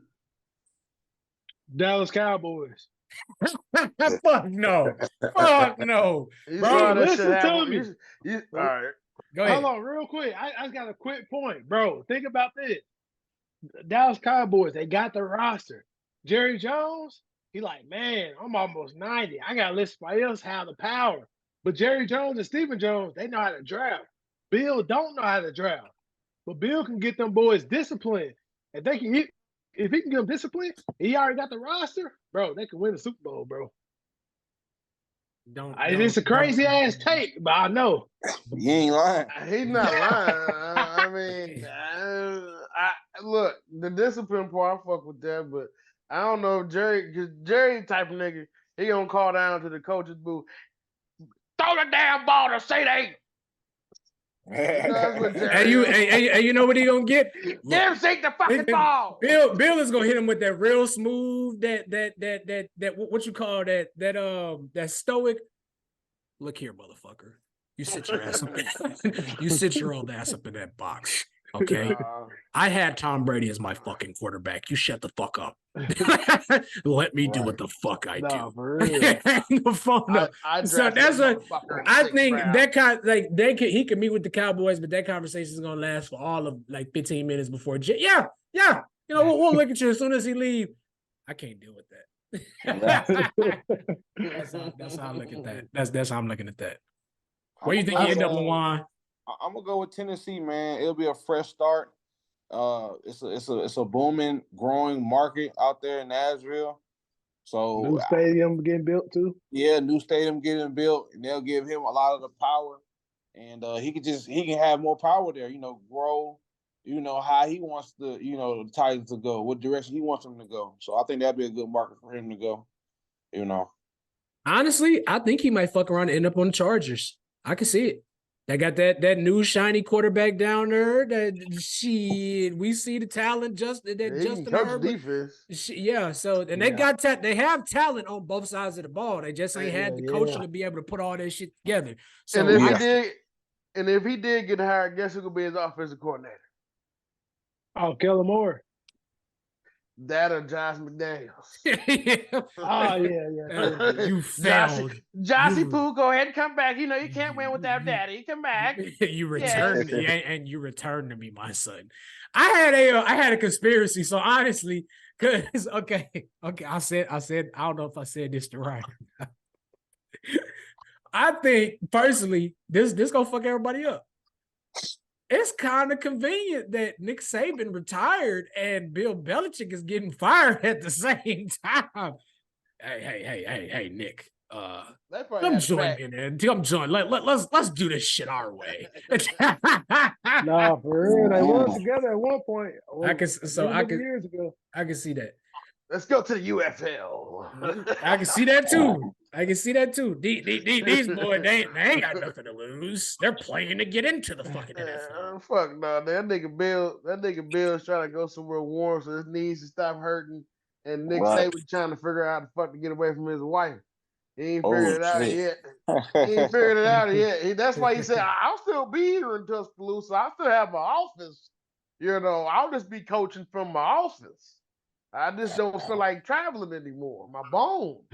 Dallas Cowboys. Fuck no. Fuck no. You Bro, saw that shit listen to happen. me. All right. Go ahead. Hold on, real quick. I just got a quick point, bro. Think about this. Dallas Cowboys, they got the roster. Jerry Jones, he like, man, I'm almost 90. I gotta let somebody else have the power. But Jerry Jones and Stephen Jones, they know how to draft. Bill don't know how to draft. But Bill can get them boys disciplined. If he can get them disciplined, he already got the roster, bro, they can win the Super Bowl, bro. It's a crazy ass take, but I know. You ain't lying. He's not lying. I mean, look, the discipline part, I fuck with that, but I don't know if Jerry type of nigga, he gonna call down to the coach's booth, throw the damn ball to CD. Hey, you know what he gonna get? Damn, shake the fucking ball. Bill is gonna hit him with that real smooth, that what you call that stoic. Look here, motherfucker. You sit your ass up. You sit your old ass up in that box. Okay. I had Tom Brady as my fucking quarterback. You shut the fuck up. Let me do what the fuck I do. For real. So that's what I think. That kind he can meet with the Cowboys, but that conversation is gonna last for all of like 15 minutes before. Yeah. You know, we'll look at you as soon as he leave. I can't deal with that. That's how I look at that. That's how I'm looking at that. Where do you think you end up, LeJuan? I'm gonna go with Tennessee, man. It'll be a fresh start. It's a booming, growing market out there in Nashville. So new stadium getting built too. Yeah, new stadium getting built, and they'll give him a lot of the power, and he can have more power there. You know, grow. You know how he wants the Titans to go, what direction he wants them to go. So I think that'd be a good market for him to go. You know, honestly, I think he might fuck around and end up on the Chargers. I can see it. They got that new shiny quarterback down there. We see the talent. Justin Herbert. Defense. So they have talent on both sides of the ball. They just ain't had the coaching to be able to put all that shit together. So and if he did get hired, guess who could be his offensive coordinator? Oh, Kellen Moore. That or Josh McDaniels. Yeah. You failed. Joshy Poo, go ahead and come back. You know you can't win without daddy. Come back. You return me, and you return to me, my son. I had a conspiracy. So honestly, because okay, I said I don't know if I said this right. I think personally, this gonna fuck everybody up. It's kind of convenient that Nick Saban retired and Bill Belichick is getting fired at the same time. Hey, Nick. Come join me, man. Come join. Let's do this shit our way. Nah, for real. They worked together at one point. Years ago. I can see that. Let's go to the UFL. I can see that too. These boys, they ain't got nothing to lose. They're playing to get into the fucking NFL. Fuck no, that nigga Bill's trying to go somewhere warm so his knees to stop hurting. And Nick Saban trying to figure out how the fuck to get away from his wife. He ain't figured it out yet. That's why he said, I'll still be here in Tuscaloosa. I still have my office. You know, I'll just be coaching from my office. I just don't feel like traveling anymore. My bones.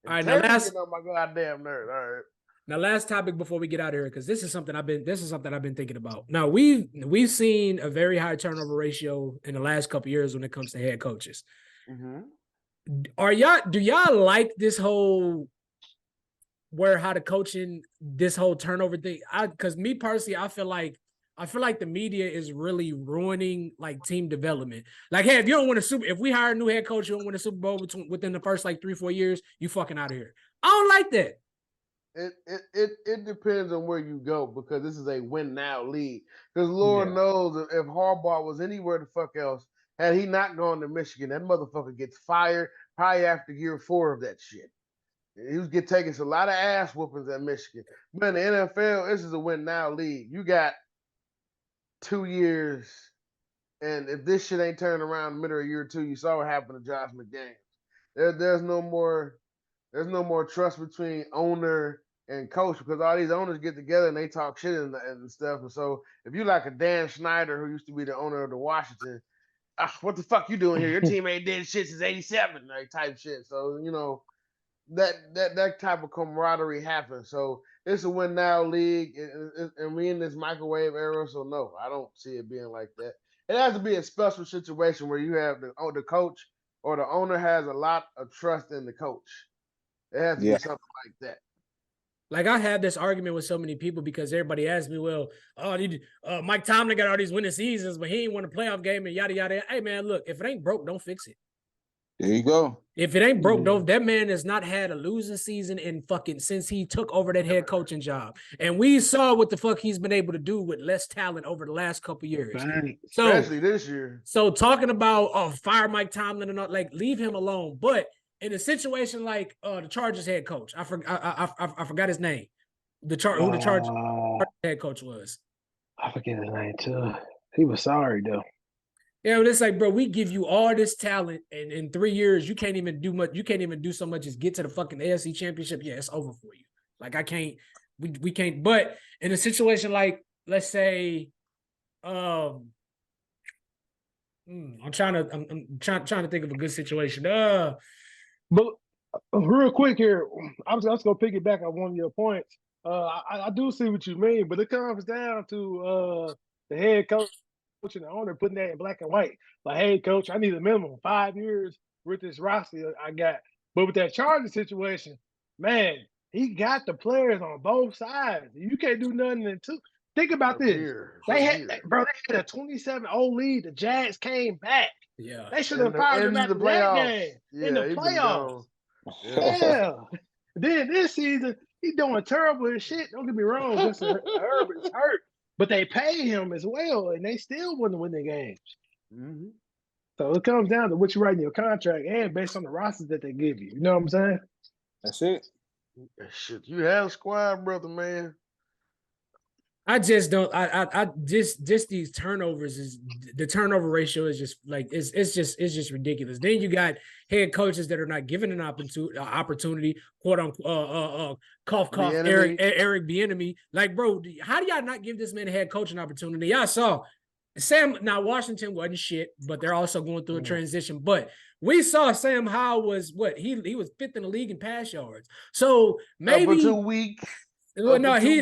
All right, now my goddamn nerd. All right. Now, last topic before we get out of here, because this is something I've been thinking about. Now, we've seen a very high turnover ratio in the last couple of years when it comes to head coaches. Mm-hmm. Do y'all like this whole how the coaching, this whole turnover thing? Because me personally, I feel like the media is really ruining like team development. Like, hey, if we hire a new head coach, you don't win a Super Bowl within the first like 3-4 years, you fucking out of here. I don't like that. It depends on where you go because this is a win now league. Because Lord knows if Harbaugh was anywhere the fuck else, had he not gone to Michigan, that motherfucker gets fired probably after year 4 of that shit. He was taking a lot of ass whoopings at Michigan. But in the NFL, this is a win now league. You got 2 years, and if this shit ain't turned around in the middle of year 2, you saw what happened to Josh McDaniels. There's no more trust between owner and coach because all these owners get together and they talk shit and stuff. And so if you like a Dan Snyder who used to be the owner of the Washington, what the fuck you doing here? Your team ain't did shit since '87, like type shit. So that type of camaraderie happens. So it's a win now league, and we in this microwave era. So no, I don't see it being like that. It has to be a special situation where you have the coach or the owner has a lot of trust in the coach. It has to be something like that. Like I had this argument with so many people because everybody asked me, well, Mike Tomlin got all these winning seasons, but he ain't won a playoff game and yada, yada. Hey, man, look, if it ain't broke, don't fix it. There you go. If it ain't broke, that man has not had a losing season in fucking since he took over that head coaching job. And we saw what the fuck he's been able to do with less talent over the last couple of years. Especially this year. So talking about fire Mike Tomlin and not like leave him alone. But in a situation like the Chargers head coach, I forgot his name. Who the Chargers head coach was. I forget his name too. He was sorry though. Yeah, but it's like, bro, we give you all this talent, and in 3 years, you can't even do much. You can't even do so much as get to the fucking AFC Championship. Yeah, it's over for you. Like, I can't, we can't. But in a situation like, let's say, I'm trying to think of a good situation. But real quick here, I'm just gonna piggyback on one of your points. I do see what you mean, but it comes down to the head coach and the owner putting that in black and white. Like, hey, coach, I need a minimum 5 years with this roster I got. But with that Chargers situation, man, he got the players on both sides. You can't do nothing in two. Think about this. They had a 27-0 lead. The Jags came back. Yeah. They should have fired him after that game in the playoffs. Yeah. Then this season, he's doing terrible as shit. Don't get me wrong. Justin Herbert's hurt. But they pay him as well, and they still wouldn't win the games. Mm-hmm. So it comes down to what you write in your contract and based on the rosters that they give you. You know what I'm saying? That's it. Shit, you have a squad, brother, man. I just don't. I just these turnovers is the turnover ratio is just like it's just ridiculous. Then you got head coaches that are not given an opportunity, quote unquote, cough Eric Bieniemy. Like, bro, how do y'all not give this man a head coaching opportunity? Y'all saw Sam. Now Washington wasn't shit, but they're also going through a transition. But we saw Sam Howell was what he was 5th in the league in pass yards. So maybe 2 weeks. Bro. He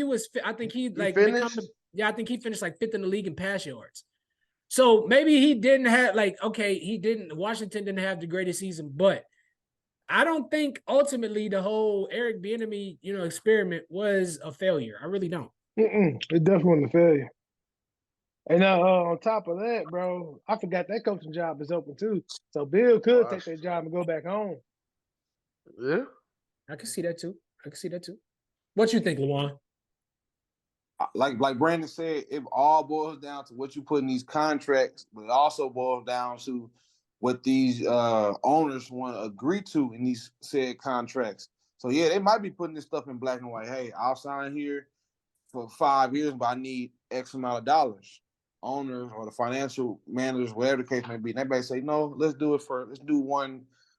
was. I think he finished. I think he finished like 5th in the league in pass yards. So maybe he didn't have Washington didn't have the greatest season, but I don't think ultimately the whole Eric Bieniemy, experiment was a failure. I really don't. It definitely wasn't a failure. And on top of that, bro, I forgot that coaching job is open too. So Bill could take that job and go back home. Yeah, I can see that too. What you think, LeJuan? Like Brandon said, it all boils down to what you put in these contracts, but it also boils down to what these owners want to agree to in these said contracts. So yeah, they might be putting this stuff in black and white. Hey, I'll sign here for 5 years, but I need X amount of dollars. Owners or the financial managers, whatever the case may be, they may say, no, let's do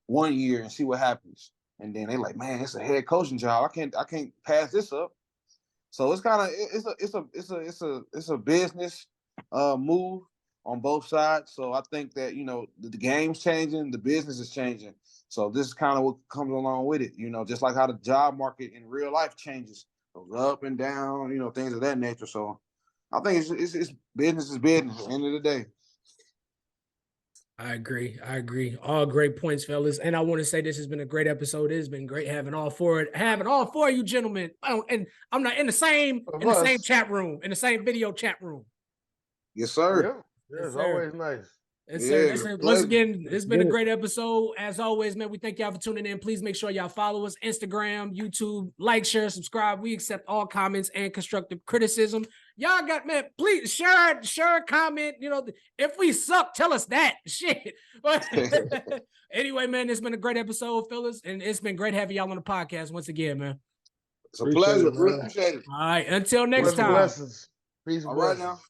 1 year and see what happens. And then they like, man, it's a head coaching job. I can't pass this up. So it's kind of it's a business move on both sides. So I think that the game's changing, the business is changing. So this is kind of what comes along with it. Just like how the job market in real life changes, goes up and down, things of that nature. So I think it's business is business at the end of the day. I agree. All great points, fellas. And I want to say this has been a great episode. It's been great having all four of you gentlemen. And I'm not in the same chat room, in the same video chat room. Yes, sir. Yeah, it's always nice. Once again, it's been a great episode. As always, man, we thank y'all for tuning in. Please make sure y'all follow us, Instagram, YouTube, like, share, subscribe. We accept all comments and constructive criticism. Y'all got, man, please share, comment. If we suck, tell us that. Shit. But anyway, man, it's been a great episode, fellas. And it's been great having y'all on the podcast once again, man. It's a pleasure. Appreciate it. All right. Until next time. Blessings. Peace and blessings. Right now.